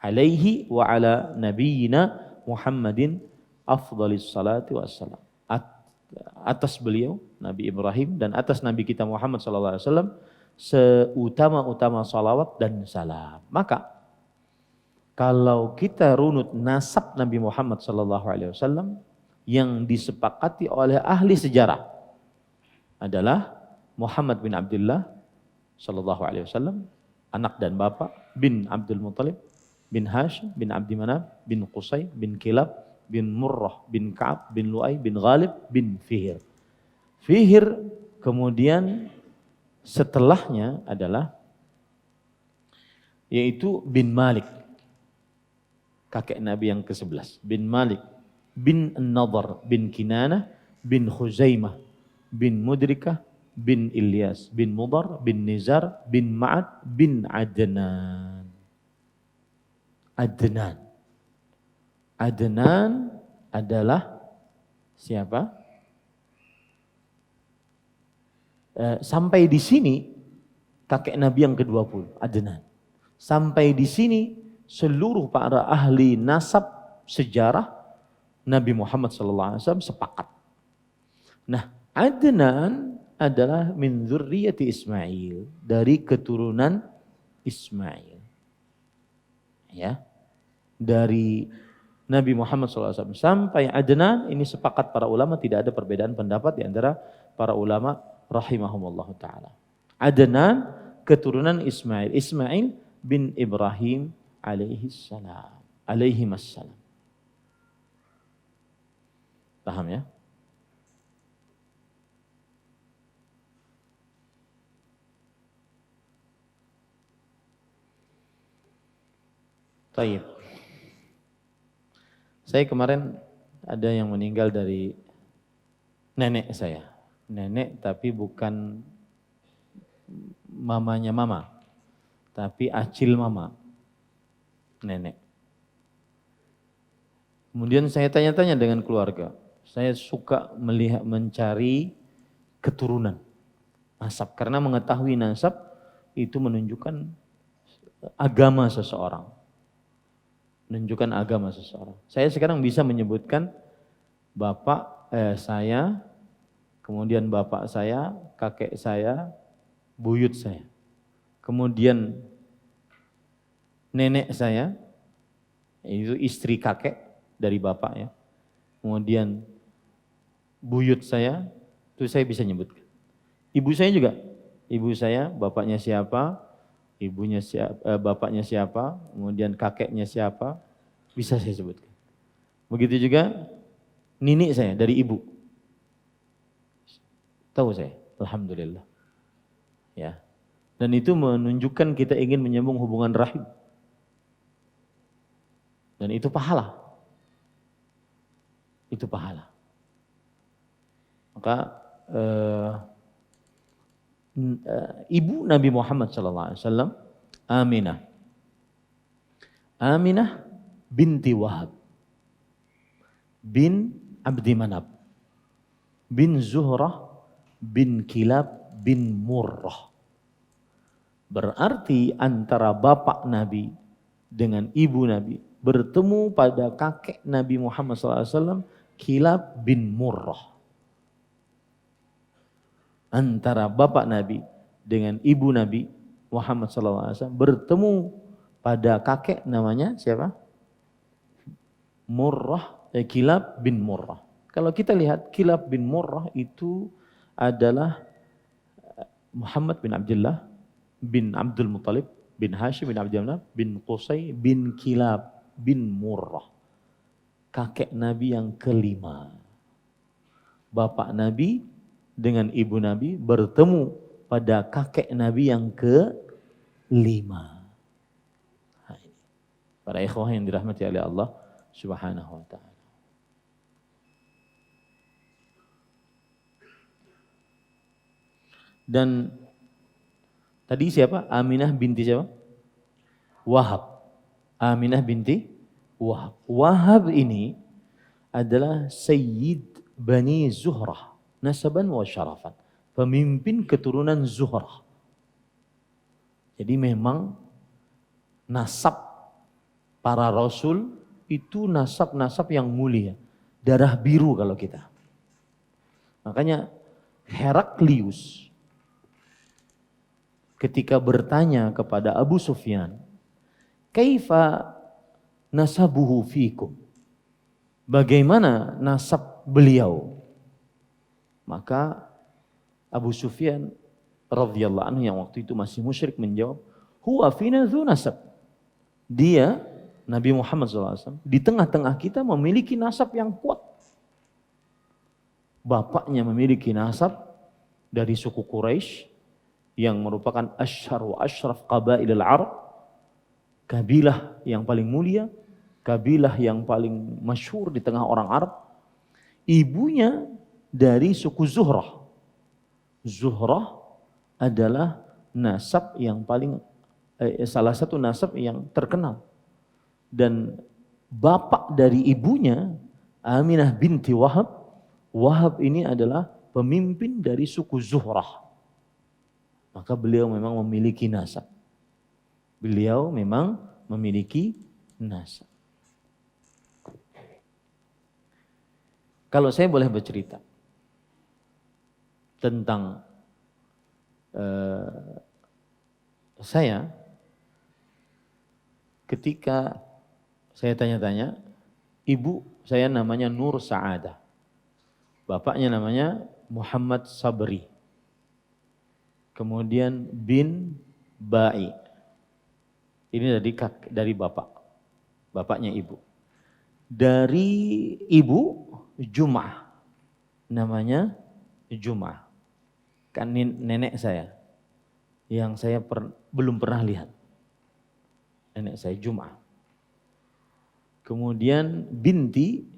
Alaihi wa ala nabiyyina Muhammadin afdhalis salati wassalam. Atas beliau Nabi Ibrahim dan atas Nabi kita Muhammad sallallahu alaihi wasallam seutama-utama salawat dan salam. Maka kalau kita runut nasab Nabi Muhammad sallallahu alaihi wasallam yang disepakati oleh ahli sejarah adalah Muhammad bin Abdullah sallallahu alaihi wasallam, anak dan bapak, bin Abdul Muthalib, bin Hashim, bin Abdi Manaf, bin Qusay, bin Kilab, bin Murrah, bin Ka'ab, bin Lu'ay, bin Ghalib, bin Fihr. Fihr kemudian setelahnya adalah yaitu bin Malik, kakek Nabi yang ke-11, bin Malik, bin An-Nadhr, bin Kinanah, bin Khuzaimah, bin Mudrikah, bin Ilyas, bin Mudar, bin Nizar, bin Ma'ad, bin Adnan. Adnan adalah siapa? Sampai di sini kakek Nabi yang ke-20, Adnan. Sampai di sini seluruh para ahli nasab sejarah Nabi Muhammad SAW sepakat. Nah, Adnan adalah min dzurriyyati Ismail, dari keturunan Ismail. Ya, dari Nabi Muhammad SAW sampai Adnan ini sepakat para ulama, tidak ada perbedaan pendapat di antara para ulama rahimahumullah ta'ala. Adnan keturunan Ismail, Ismail bin Ibrahim alaihimassalam. Paham ya? Taib. Saya kemarin ada yang meninggal dari nenek saya. Nenek tapi bukan mamanya mama, tapi acil mama. Nenek. Kemudian saya tanya-tanya dengan keluarga. Saya suka melihat, mencari keturunan nasab. Karena mengetahui nasab itu menunjukkan agama seseorang. Menunjukkan agama seseorang. Saya sekarang bisa menyebutkan bapak saya, kemudian bapak saya, kakek saya, buyut saya. Kemudian nenek saya, itu istri kakek dari bapak ya. Kemudian buyut saya, itu saya bisa nyebutkan. Ibu saya juga, ibu saya, bapaknya siapa, ibunya siapa, bapaknya siapa, kemudian kakeknya siapa, bisa saya sebutkan. Begitu juga nini saya dari ibu. Tahu saya, alhamdulillah. Ya. Dan itu menunjukkan kita ingin menyambung hubungan rahim. Dan itu pahala. Itu pahala. Maka ibu Nabi Muhammad SAW, Aminah. Aminah binti Wahab, bin Abdi Manab, bin Zuhrah, bin Kilab, bin Murrah. Berarti antara bapak Nabi dengan ibu Nabi bertemu pada kakek Nabi Muhammad SAW, Kilab bin Murrah. Antara bapak Nabi dengan ibu Nabi Muhammad SAW bertemu pada kakek namanya siapa? Murrah, Kilab bin Murrah. Kalau kita lihat Kilab bin Murrah itu adalah Muhammad bin Abdullah bin Abdul Muttalib bin Hashim bin Abdullah bin Qusay bin Kilab bin Murrah. Kakek Nabi yang kelima. Bapak Nabi dengan ibu Nabi bertemu pada kakek Nabi yang kelima. Para ikhwah yang dirahmati oleh Allah Subhanahu wa ta'ala. Dan tadi siapa? Aminah binti siapa? Wahab. Aminah binti Wahab. Wahab ini adalah Sayyid Bani Zuhrah, nasaban wa syarafan. Pemimpin keturunan Zuhrah. Jadi memang nasab para rasul itu nasab-nasab yang mulia. Darah biru kalau kita. Makanya Heraklius ketika bertanya kepada Abu Sufyan, "Kaifa nasabuhu fikum?" Bagaimana nasab beliau? Maka Abu Sufyan radhiyallahu anhu yang waktu itu masih musyrik menjawab, "Huwa fina dzu nasab." Dia, Nabi Muhammad SAW, di tengah-tengah kita memiliki nasab yang kuat. Bapaknya memiliki nasab dari suku Quraisy, yang merupakan asyhar wa asyraf qabailil Arab, kabilah yang paling mulia, kabilah yang paling masyhur di tengah orang Arab. Ibunya dari suku Zuhrah. Zuhrah adalah nasab yang paling salah satu nasab yang terkenal. Dan bapak dari ibunya Aminah binti Wahab. Wahab ini adalah pemimpin dari suku Zuhrah. Maka beliau memang memiliki nasab. Beliau memang memiliki nasab. Kalau saya boleh bercerita tentang saya, ketika saya tanya-tanya, ibu saya namanya Nur Sa'adah. Bapaknya namanya Muhammad Sabri. Kemudian bin Ba'i. Ini dari bapaknya ibu. Dari ibu Jum'ah. Namanya Jum'ah. Kan nenek saya. Yang saya belum pernah lihat. Nenek saya Jum'ah. Kemudian binti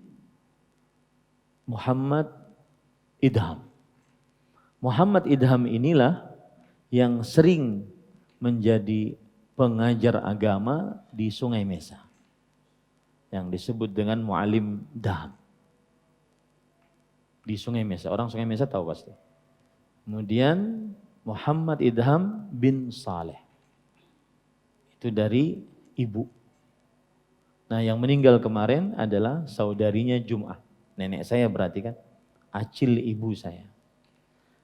Muhammad Idham. Muhammad Idham inilah yang sering menjadi pengajar agama di Sungai Mesa, yang disebut dengan Mu'alim Daham. Di Sungai Mesa, orang Sungai Mesa tahu pasti. Kemudian Muhammad Idham bin Saleh, itu dari ibu. Nah, yang meninggal kemarin adalah saudarinya Jum'ah. Nenek saya berarti kan, acil ibu saya.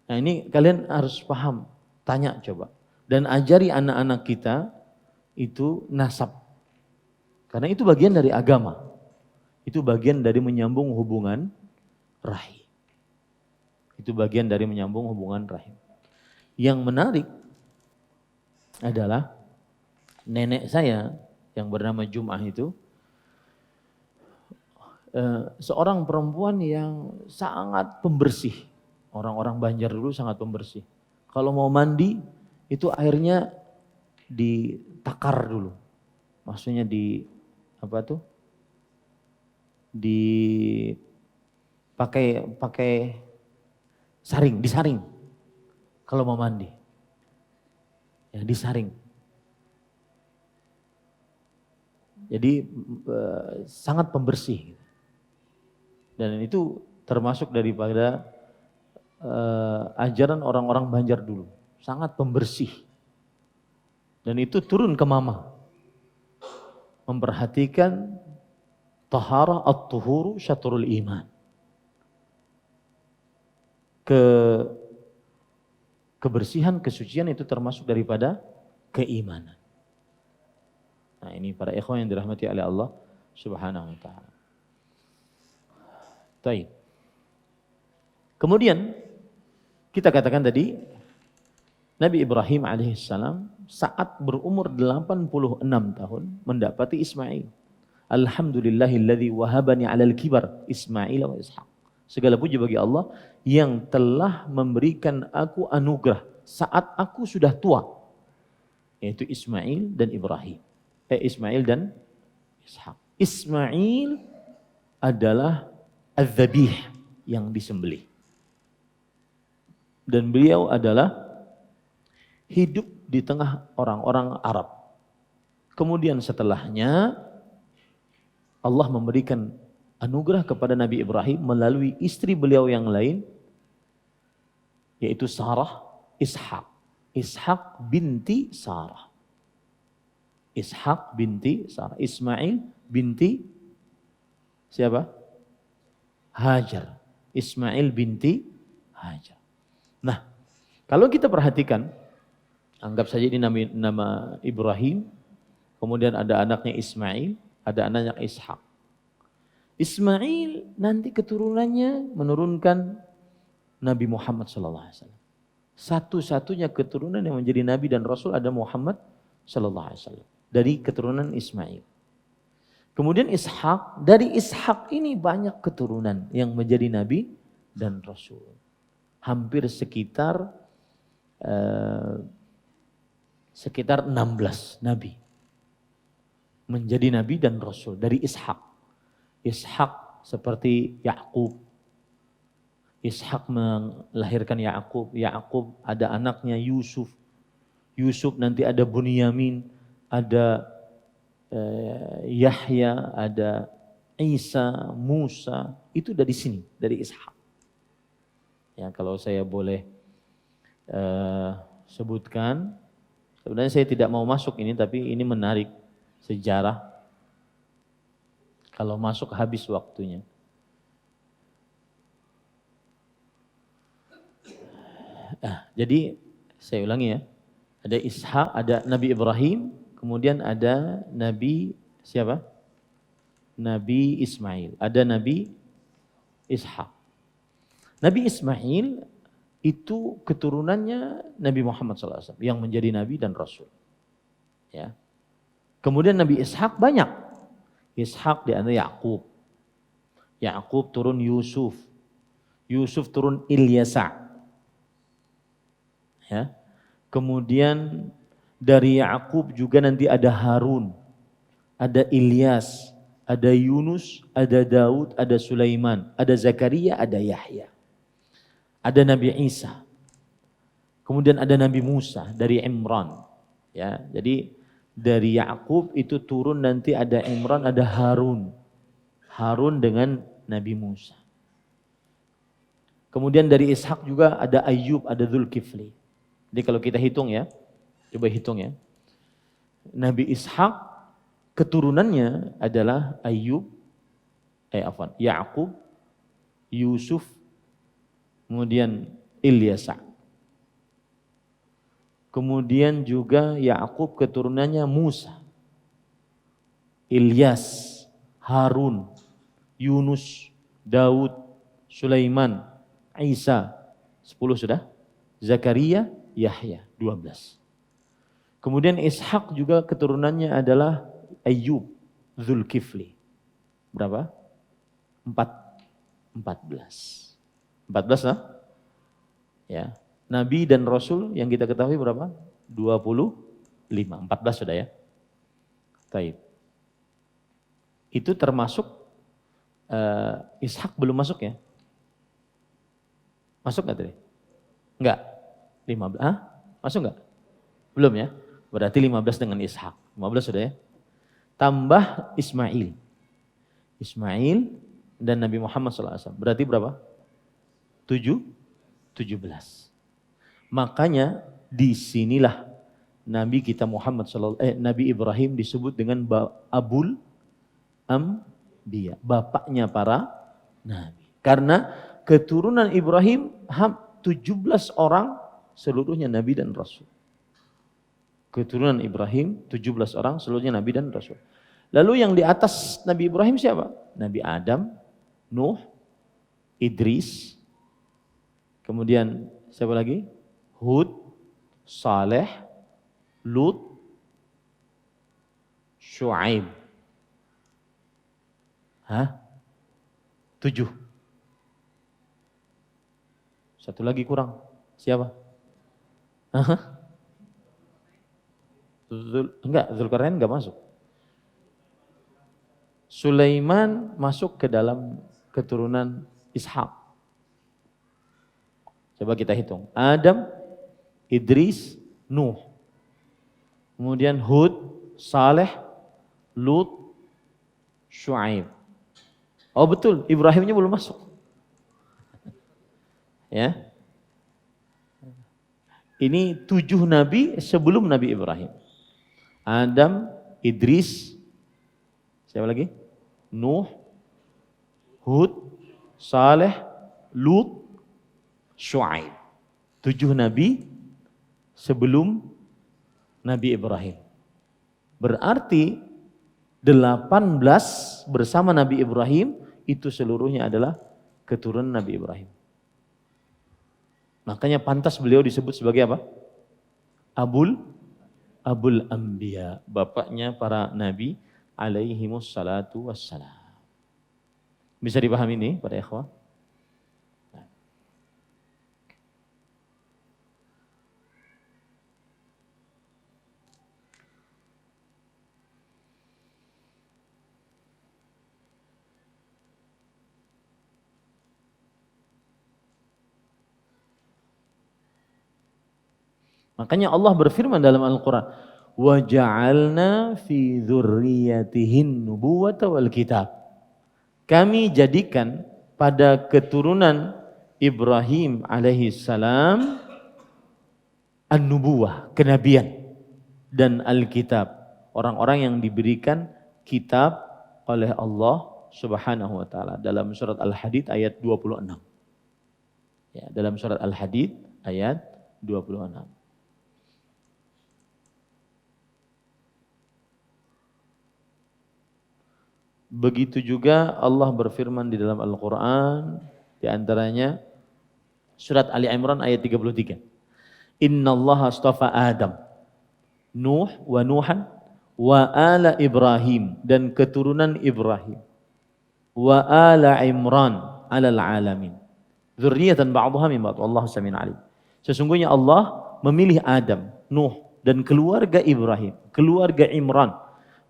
Nah, ini kalian harus paham. Tanya coba. Dan ajari anak-anak kita itu nasab. Karena itu bagian dari agama. Itu bagian dari menyambung hubungan rahim. Itu bagian dari menyambung hubungan rahim. Yang menarik adalah nenek saya yang bernama Jum'ah itu seorang perempuan yang sangat pembersih. Orang-orang Banjar dulu sangat pembersih. Kalau mau mandi, itu airnya ditakar dulu. Maksudnya pakai saring, disaring. Kalau mau mandi. Ya, disaring. Jadi sangat pembersih. Dan itu termasuk daripada ajaran orang-orang Banjar dulu, sangat pembersih. Dan itu turun ke mama, memperhatikan tahara at-tuhuru syatrul iman. Kebersihan, kesucian itu termasuk daripada keimanan. Nah, ini para ikhwan yang dirahmati oleh Allah Subhanahu wa ta'ala. Baik. Kemudian kita katakan tadi Nabi Ibrahim alaihissalam saat berumur 86 tahun mendapati Ismail. Alhamdulillahilladzi wahabani 'alal kibar Ismail wa Ishaq. Segala puji bagi Allah yang telah memberikan aku anugerah saat aku sudah tua, yaitu Ismail dan Ibrahim. Ismail dan Ishaq. Ismail adalah az-zabih yang disembelih. Dan beliau adalah hidup di tengah orang-orang Arab. Kemudian setelahnya Allah memberikan anugerah kepada Nabi Ibrahim melalui istri beliau yang lain, yaitu Sarah, Ishak. Ishak binti Sarah. Ishak binti Sarah. Ismail binti siapa? Hajar. Ismail binti Hajar. Nah, kalau kita perhatikan, anggap saja ini nama Ibrahim, kemudian ada anaknya Ismail, ada anaknya Ishak. Ismail nanti keturunannya menurunkan Nabi Muhammad SAW. Satu-satunya keturunan yang menjadi Nabi dan Rasul ada Muhammad SAW. Dari keturunan Ismail. Kemudian Ishak, dari Ishak ini banyak keturunan yang menjadi Nabi dan Rasul. Hampir sekitar 16 Nabi. Menjadi Nabi dan Rasul dari Ishak. Ishak seperti Yakub. Ishak melahirkan Yakub. Yakub ada anaknya Yusuf. Yusuf nanti ada Bunyamin, ada Yahya, ada Isa, Musa. Itu dari sini, dari Ishak. Ya, kalau saya boleh sebutkan, sebenarnya saya tidak mau masuk ini, tapi ini menarik sejarah. Kalau masuk habis waktunya. Jadi saya ulangi ya, ada Ishak, ada Nabi Ibrahim, kemudian ada Nabi siapa? Nabi Ismail, ada Nabi Ishak. Nabi Ismail itu keturunannya Nabi Muhammad SAW yang menjadi Nabi dan Rasul. Ya. Kemudian Nabi Ishak banyak. Ishak di antara Yakub. Yakub turun Yusuf. Yusuf turun Ilyasa. Ya. Kemudian dari Yakub juga nanti ada Harun, ada Ilyas, ada Yunus, ada Daud, ada Sulaiman, ada Zakaria, ada Yahya. Ada Nabi Isa. Kemudian ada Nabi Musa dari Imran. Ya, jadi dari Yakub itu turun nanti ada Imran, ada Harun. Harun dengan Nabi Musa. Kemudian dari Ishak juga ada Ayub, ada Dzulkifli. Jadi kalau kita hitung ya, coba hitung ya. Nabi Ishak keturunannya adalah Ayub, Yakub, Yusuf, kemudian Ilyasa. Kemudian juga Yakub keturunannya Musa, Ilyas, Harun, Yunus, Daud, Sulaiman, Isa, 10 sudah. Zakaria, Yahya, 12. Kemudian Ishak juga keturunannya adalah Ayub, Dzulkifli. Berapa? 14. 14 lah. Ya. Nabi dan Rasul yang kita ketahui berapa? 25. 14 sudah ya. Baik. Itu termasuk Ishak belum masuk ya? Masuk nggak tadi? Enggak. 15. Masuk nggak? Belum ya? Berarti 15 dengan Ishak. 15 sudah ya? Tambah Ismail. Ismail dan Nabi Muhammad SAW. Berarti berapa? 17. Makanya disinilah Nabi kita Nabi Ibrahim disebut dengan Abul Anbiya, bapaknya para nabi. Karena keturunan Ibrahim 17 orang seluruhnya nabi dan rasul. Keturunan Ibrahim 17 orang seluruhnya nabi dan rasul. Lalu yang di atas Nabi Ibrahim siapa? Nabi Adam, Nuh, Idris, Kemudian siapa lagi? Hud, Saleh, Lut, Syuaib. Hah? 7. Satu lagi kurang. Siapa? Zulkarnain enggak masuk. Sulaiman masuk ke dalam keturunan Ishak. Coba kita hitung. Adam, Idris, Nuh. Kemudian Hud, Saleh, Lut, Syuaib. Oh betul, Ibrahimnya belum masuk. Ya. Ini 7 nabi sebelum Nabi Ibrahim. Adam, Idris, siapa lagi? Nuh, Hud, Saleh, Lut, Syuaib. 7 nabi sebelum Nabi Ibrahim. Berarti 18 bersama Nabi Ibrahim itu seluruhnya adalah keturunan Nabi Ibrahim. Makanya pantas beliau disebut sebagai apa? Abul Anbiya, bapaknya para nabi alaihimus salatu wassalam. Bisa dipahami ini para ikhwah? Makanya Allah berfirman dalam Al-Quran, وَجَعَلْنَا فِي ذُرِّيَّتِهِنْ نُبُوَّةَ وَالْكِتَابِ. Kami jadikan pada keturunan Ibrahim alaihissalam an-nubuwah, kenabian, dan Alkitab, orang-orang yang diberikan kitab oleh Allah Subhanahu wa taala dalam surat Al-Hadid ayat 26. Ya, dalam surat Al-Hadid ayat 26. Begitu juga Allah berfirman di dalam Al-Quran, di antaranya surat Ali Imran ayat 33. Inna Allah astafa Adam, Nuh wa Nuhan, wa ala Ibrahim, dan keturunan Ibrahim, wa ala Imran alal alamin. Dzurriyyatan ba'dhuha min ba'd, wallahu samiun alim. Sesungguhnya Allah memilih Adam, Nuh, dan keluarga Ibrahim, keluarga Imran,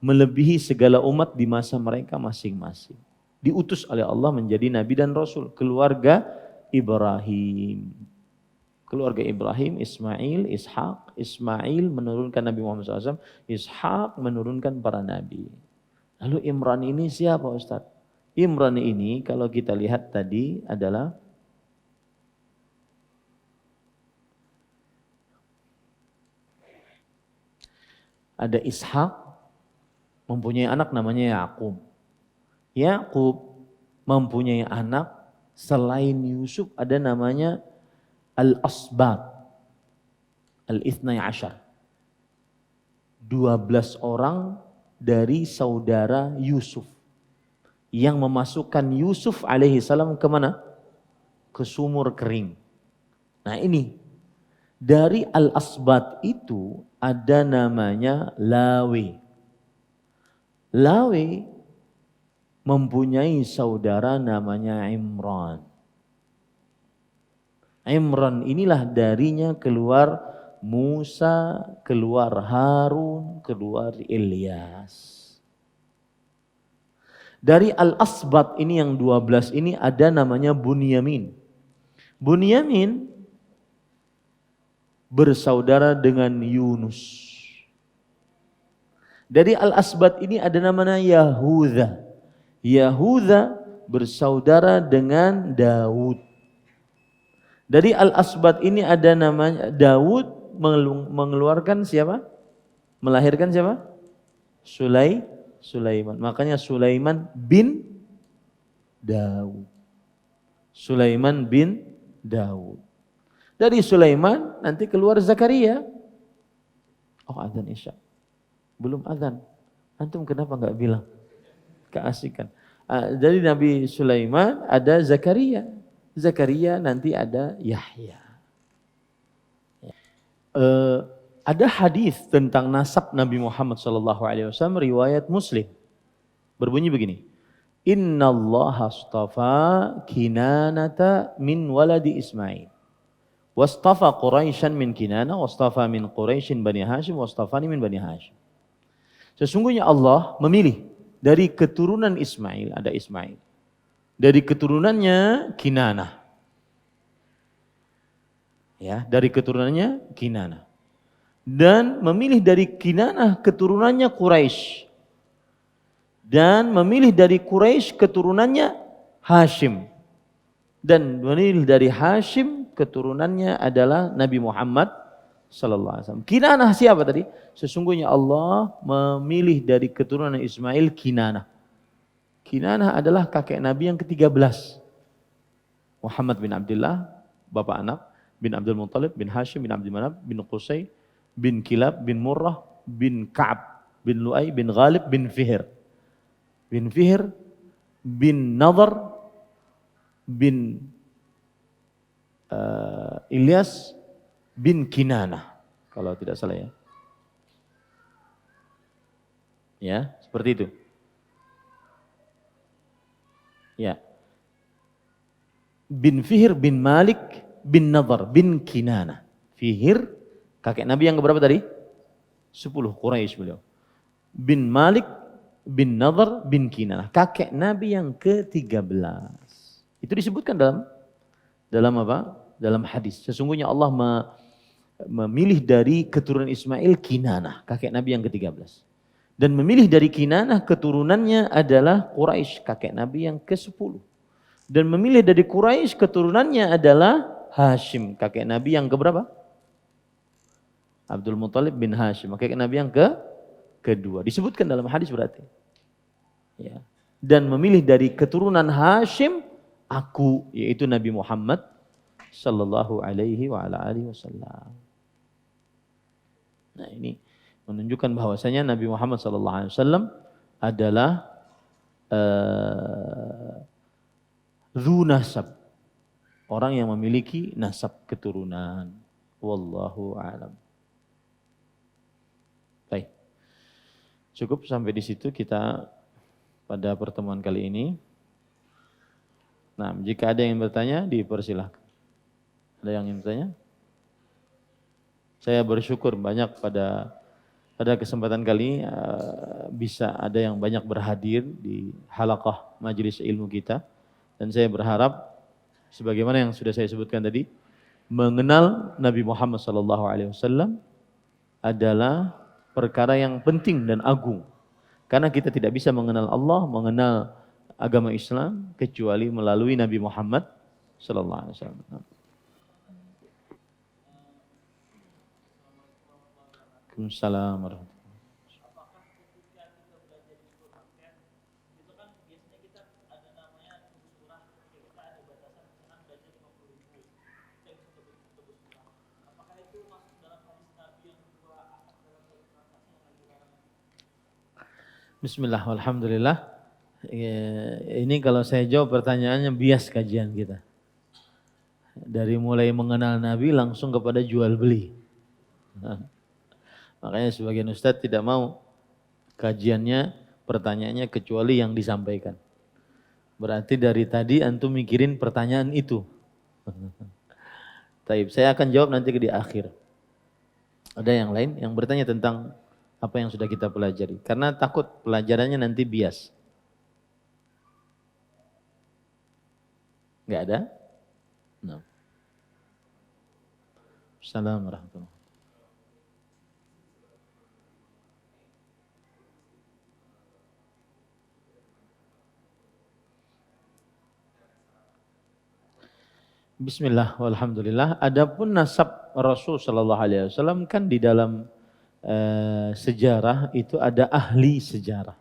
melebihi segala umat di masa mereka masing-masing. Diutus oleh Allah menjadi nabi dan rasul. Keluarga Ibrahim. Keluarga Ibrahim, Ismail, Ishak. Ismail menurunkan Nabi Muhammad SAW. Ishak menurunkan para nabi. Lalu Imran ini siapa Ustaz? Imran ini kalau kita lihat tadi adalah ada Ishak, mempunyai anak namanya Yakub. Yakub mempunyai anak selain Yusuf ada namanya Al-Asbat, Al-Ithnai Ashar. 12 orang dari saudara Yusuf yang memasukkan Yusuf alaihi salam ke mana? Ke sumur kering. Nah ini, dari Al-Asbat itu ada namanya Lawi. Lawi mempunyai saudara namanya Imran. Imran inilah darinya keluar Musa, keluar Harun, keluar Ilyas. Dari Al-Asbat ini yang 12 ini ada namanya Bunyamin. Bunyamin bersaudara dengan Yunus. Dari Al-Asbat ini ada namanya Yahuda. Yahuda bersaudara dengan Daud. Dari Al-Asbat ini ada namanya Daud mengeluarkan siapa? Melahirkan siapa? Sulaiman. Makanya Sulaiman bin Daud. Sulaiman bin Daud. Dari Sulaiman nanti keluar Zakaria. Oh, adzan Isya. Belum adzan. Antum kenapa enggak bilang? Keasikan. Dari Nabi Sulaiman ada Zakaria. Zakaria, nanti ada Yahya. Ada hadis tentang nasab Nabi Muhammad SAW riwayat Muslim. Berbunyi begini. Inna Allah astafa Kinanata min waladi Ismail. Wastafa Quraisyan min Kinana, wastafa min Quraisyin Bani Hashim, wastafani min Bani Hashim. Sesungguhnya Allah memilih dari keturunan Ismail, ada Ismail. Dari keturunannya Kinana. Ya, dari keturunannya Kinana. Dan memilih dari Kinana keturunannya Quraisy. Dan memilih dari Quraisy keturunannya Hashim. Dan memilih dari Hashim keturunannya adalah Nabi Muhammad sallallahu alaihi wasallam. Kinanah siapa tadi? Sesungguhnya Allah memilih dari keturunan Ismail Kinanah. Kinanah adalah kakek Nabi yang ke-13. Muhammad bin Abdullah, bapak anak, bin Abdul Muttalib, bin Hashim, bin Abdul Manaf, bin Qusay, bin Kilab, bin Murrah, bin Ka'ab, bin Lu'ay, bin Ghalib, bin Fihr. Bin Fihr, bin Nadhr, bin Ilyas, bin Kinanah. Kalau tidak salah ya. Ya, seperti itu. Ya. Bin Fihr, bin Malik, bin Nadhr, bin Kinanah. Fihr, kakek Nabi yang keberapa tadi? 10, Quraisy beliau. Bin Malik, bin Nadhr, bin Kinanah. Kakek Nabi yang ke-13. Itu disebutkan dalam apa? Dalam hadis. Sesungguhnya Allah memilih dari keturunan Ismail Kinanah, kakek Nabi yang ke-13. Dan memilih dari Kinanah keturunannya adalah Quraisy, kakek Nabi yang ke-10. Dan memilih dari Quraisy keturunannya adalah Hashim, kakek Nabi yang keberapa? Abdul Muttalib bin Hashim, kakek Nabi yang kedua. Disebutkan dalam hadis berarti. Ya. Dan memilih dari keturunan Hashim aku, yaitu Nabi Muhammad sallallahu alaihi wa ala alihi wasallam. Nah, ini menunjukkan bahwasanya Nabi Muhammad sallallahu alaihi wasallam adalah dzu nasab, orang yang memiliki nasab keturunan. Wallahu a'lam. Baik. Cukup sampai di situ kita pada pertemuan kali ini. Nah, jika ada yang bertanya, dipersilahkan. Ada yang ingin bertanya? Saya bersyukur banyak pada kesempatan kali bisa ada yang banyak berhadir di halaqah majelis ilmu kita. Dan saya berharap, sebagaimana yang sudah saya sebutkan tadi, mengenal Nabi Muhammad SAW adalah perkara yang penting dan agung. Karena kita tidak bisa mengenal Allah, mengenal agama Islam kecuali melalui Nabi Muhammad SAW. Waalaikumsalam warahmatullahi wabarakatuh. Bismillah, alhamdulillah. Ini kalau saya jawab pertanyaannya bias kajian kita. Dari mulai mengenal Nabi langsung kepada jual beli. Nah, makanya sebagian ustadz tidak mau kajiannya, pertanyaannya kecuali yang disampaikan. Berarti dari tadi antum mikirin pertanyaan itu. Taib, saya akan jawab nanti di akhir. Ada yang lain yang bertanya tentang apa yang sudah kita pelajari. Karena takut pelajarannya nanti bias. Enggak ada? No. Assalamualaikum warahmatullahi wabarakatuh. Bismillah, walhamdulillah. Adapun nasab Rasul sallallahu alaihi wasallam kan di dalam sejarah itu ada ahli sejarah.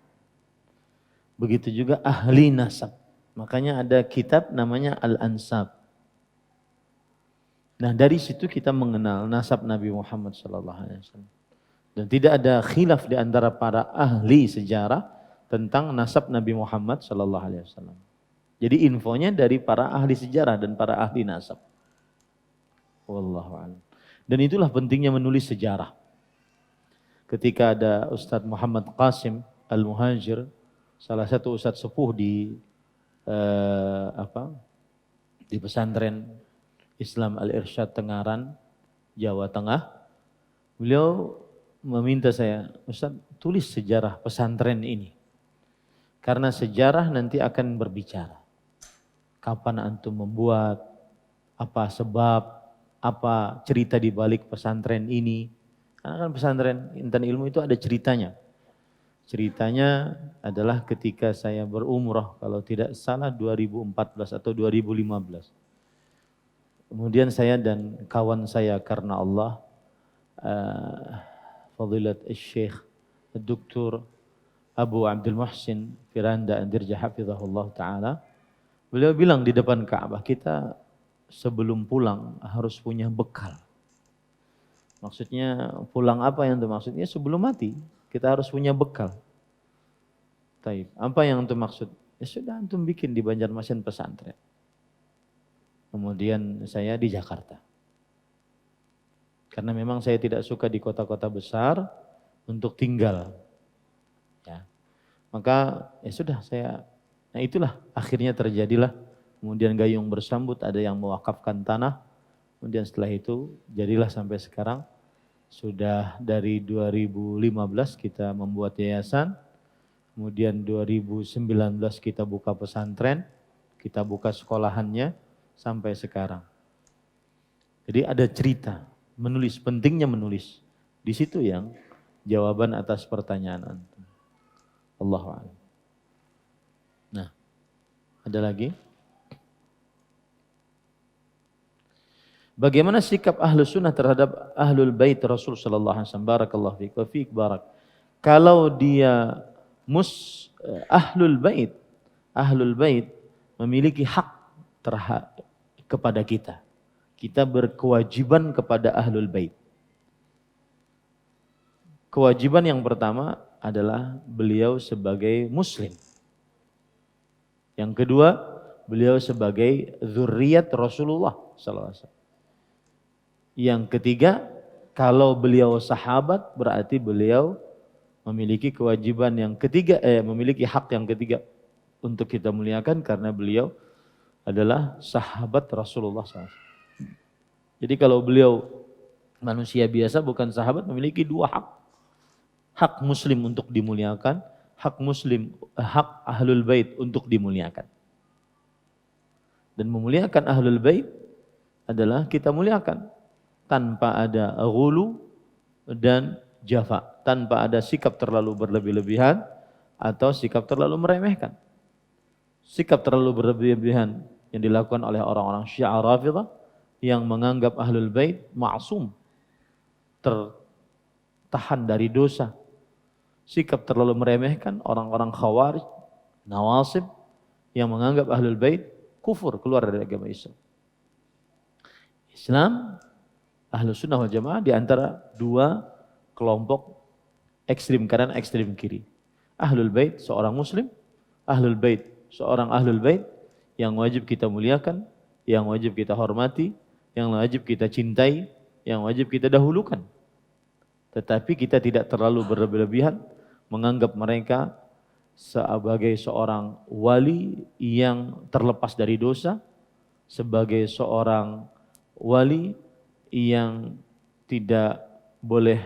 Begitu juga ahli nasab. Makanya ada kitab namanya Al-Ansab. Nah, dari situ kita mengenal nasab Nabi Muhammad sallallahu alaihi wasallam. Dan tidak ada khilaf di antara para ahli sejarah tentang nasab Nabi Muhammad sallallahu alaihi wasallam. Jadi infonya dari para ahli sejarah dan para ahli nasab. Wallahu a'lam. Dan itulah pentingnya menulis sejarah. Ketika ada Ustadz Muhammad Qasim Al-Muhajir, salah satu ustadz sepuh di di pesantren Islam Al-Irsyad Tengaran, Jawa Tengah, beliau meminta saya, Ustadz tulis sejarah pesantren ini. Karena sejarah nanti akan berbicara. Kapan antum membuat, apa sebab, apa cerita di balik pesantren ini. Karena kan pesantren Intan Ilmu itu ada ceritanya. Ceritanya adalah ketika saya berumrah, kalau tidak salah 2014 atau 2015. Kemudian saya dan kawan saya karena Allah, Fadilat Syekh Dr. Abu Abdul Muhsin Firanda Andirja Hafizahullah Ta'ala, beliau bilang di depan Ka'bah, kita sebelum pulang harus punya bekal. Maksudnya pulang apa yang itu maksudnya? Sebelum mati kita harus punya bekal. Taib. Apa yang itu maksud? Ya sudah antum bikin di Banjarmasin pesantren. Kemudian saya di Jakarta. Karena memang saya tidak suka di kota-kota besar untuk tinggal. Ya. Maka ya sudah nah itulah akhirnya terjadilah. Kemudian gayung bersambut, ada yang mewakafkan tanah. Kemudian setelah itu jadilah sampai sekarang. Sudah dari 2015 kita membuat yayasan. Kemudian 2019 kita buka pesantren. Kita buka sekolahannya sampai sekarang. Jadi ada cerita, menulis, pentingnya menulis. Di situ yang jawaban atas pertanyaan antum. Allahu a'lam. Nah, ada lagi? Bagaimana sikap Ahlus Sunnah terhadap Ahlul Bait Rasul sallallahu alaihi wasallam? Barakallahu fiik wa fiik barak. Kalau dia Ahlul Bait memiliki hak kepada kita. Kita berkewajiban kepada Ahlul Bait. Kewajiban yang pertama adalah beliau sebagai muslim. Yang kedua, beliau sebagai zurriyat Rasulullah sallallahu alaihi wasallam. Yang ketiga, kalau beliau sahabat berarti beliau memiliki kewajiban yang ketiga, memiliki hak yang ketiga untuk kita muliakan karena beliau adalah sahabat Rasulullah SAW. Jadi kalau beliau manusia biasa bukan sahabat, memiliki dua hak. Hak muslim untuk dimuliakan, hak Ahlul Bait untuk dimuliakan. Dan memuliakan Ahlul Bait adalah kita muliakan tanpa ada ghulu dan jafa, tanpa ada sikap terlalu berlebih-lebihan atau sikap terlalu meremehkan. Sikap terlalu berlebihan yang dilakukan oleh orang-orang Syiah Rafidhah yang menganggap Ahlul Bait ma'sum, tertahan dari dosa. Sikap terlalu meremehkan orang-orang Khawarij, Nawasib yang menganggap Ahlul Bait kufur, keluar dari agama Islam. Islam, Ahlus Sunnah wal Jamaah di antara dua kelompok ekstrim kanan, ekstrim kiri. Ahlul Bait seorang muslim, Ahlul Bait seorang Ahlul Bait yang wajib kita muliakan, yang wajib kita hormati, yang wajib kita cintai, yang wajib kita dahulukan. Tetapi kita tidak terlalu berlebihan menganggap mereka sebagai seorang wali yang terlepas dari dosa, sebagai seorang wali yang tidak boleh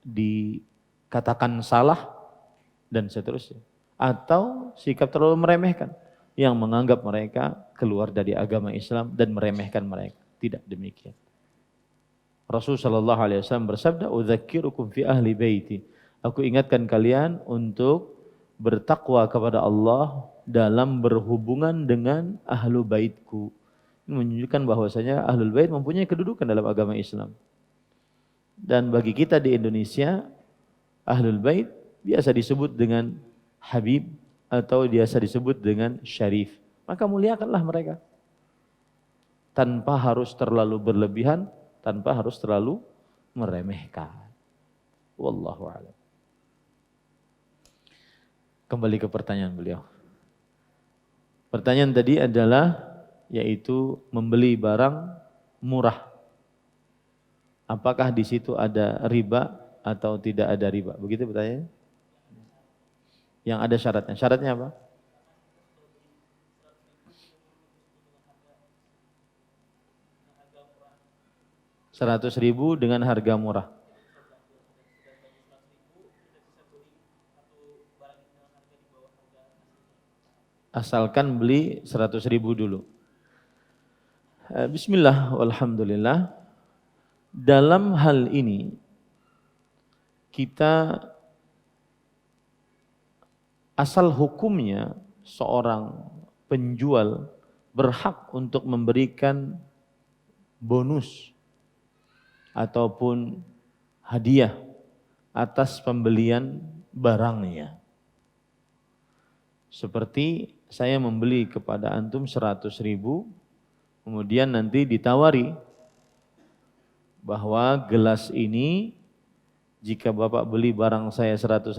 dikatakan salah dan seterusnya. Atau sikap terlalu meremehkan yang menganggap mereka keluar dari agama Islam dan meremehkan mereka. Tidak demikian. Rasulullah sallallahu alaihi wasallam bersabda, "Udzakirukum fi ahli baiti." Aku ingatkan kalian untuk bertakwa kepada Allah dalam berhubungan dengan ahlu baitku. Ini menunjukkan bahwasanya ahlul bait mempunyai kedudukan dalam agama Islam. Dan bagi kita di Indonesia, ahlul bait biasa disebut dengan Habib atau biasa disebut dengan Syarif. Maka muliakanlah mereka. Tanpa harus terlalu berlebihan, tanpa harus terlalu meremehkan. Wallahu a'lam. Kembali ke pertanyaan beliau. Pertanyaan tadi adalah yaitu membeli barang murah. Apakah di situ ada riba atau tidak ada riba? Begitu pertanyaannya? Yang ada syaratnya. Syaratnya apa? Rp100.000 dengan harga murah. Asalkan beli 100.000 dulu. Bismillah, walhamdulillah. Dalam hal ini kita asal hukumnya seorang penjual berhak untuk memberikan bonus ataupun hadiah atas pembelian barangnya. Seperti saya membeli kepada antum 100.000, kemudian nanti ditawari bahwa gelas ini jika Bapak beli barang saya 100.000,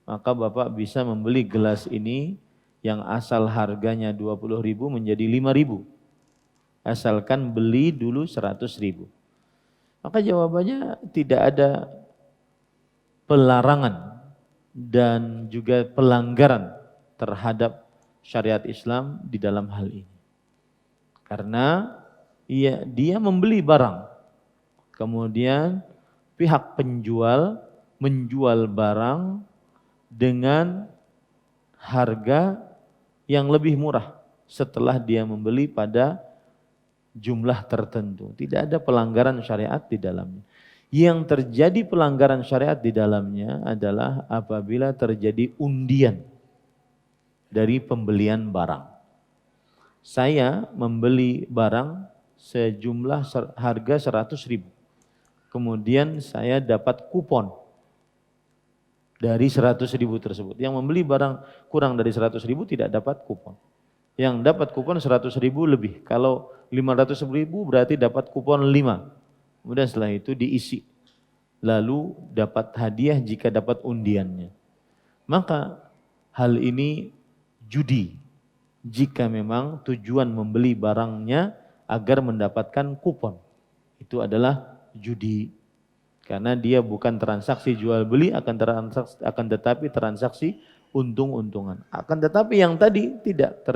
maka Bapak bisa membeli gelas ini yang asal harganya 20.000 menjadi 5.000. Asalkan beli dulu 100.000. Maka jawabannya tidak ada pelarangan dan juga pelanggaran terhadap syariat Islam di dalam hal ini. Karena dia membeli barang, kemudian pihak penjual menjual barang dengan harga yang lebih murah setelah dia membeli pada jumlah tertentu. Tidak ada pelanggaran syariat di dalamnya. Yang terjadi pelanggaran syariat di dalamnya adalah apabila terjadi undian dari pembelian barang. Saya membeli barang sejumlah harga 100.000. Kemudian saya dapat kupon dari 100.000 tersebut. Yang membeli barang kurang dari 100.000 tidak dapat kupon. Yang dapat kupon 100.000 lebih. Kalau 500.000 berarti dapat kupon 5. Kemudian setelah itu diisi. Lalu dapat hadiah jika dapat undiannya. Maka hal ini judi. Jika memang tujuan membeli barangnya agar mendapatkan kupon. Itu adalah judi. Karena dia bukan transaksi jual beli, akan tetapi transaksi untung-untungan. Akan tetapi yang tadi tidak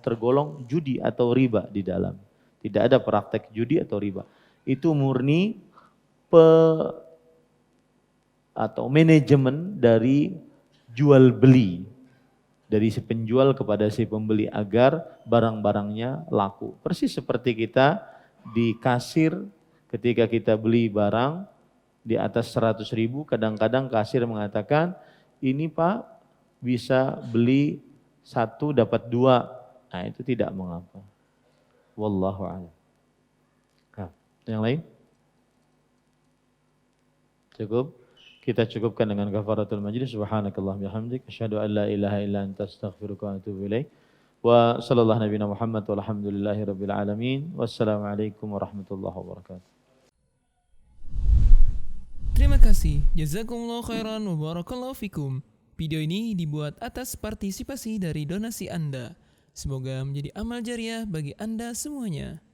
tergolong judi atau riba di dalam. Tidak ada praktek judi atau riba. Itu murni atau manajemen dari jual beli. Dari si penjual kepada si pembeli agar barang-barangnya laku. Persis seperti kita di kasir ketika kita beli barang di atas 100.000, kadang-kadang kasir mengatakan, ini Pak bisa beli 1 dapat 2. Nah itu tidak mengapa. Wallahu a'lam. Nah, yang lain? Cukup? Kita cukupkan dengan kafaratul majlis. Subhanakallah bihamdik. Asyhadu an la ilaha illa anta astaghfiruka wa atubu ilaik. Wa sallallahu nabiyana Muhammad walhamdulillahi rabbil alamin. Wassalamualaikum warahmatullahi wabarakatuh. Terima kasih. Jazakumullah khairan wa barakallahu fikum. Video ini dibuat atas partisipasi dari donasi Anda. Semoga menjadi amal jariah bagi Anda semuanya.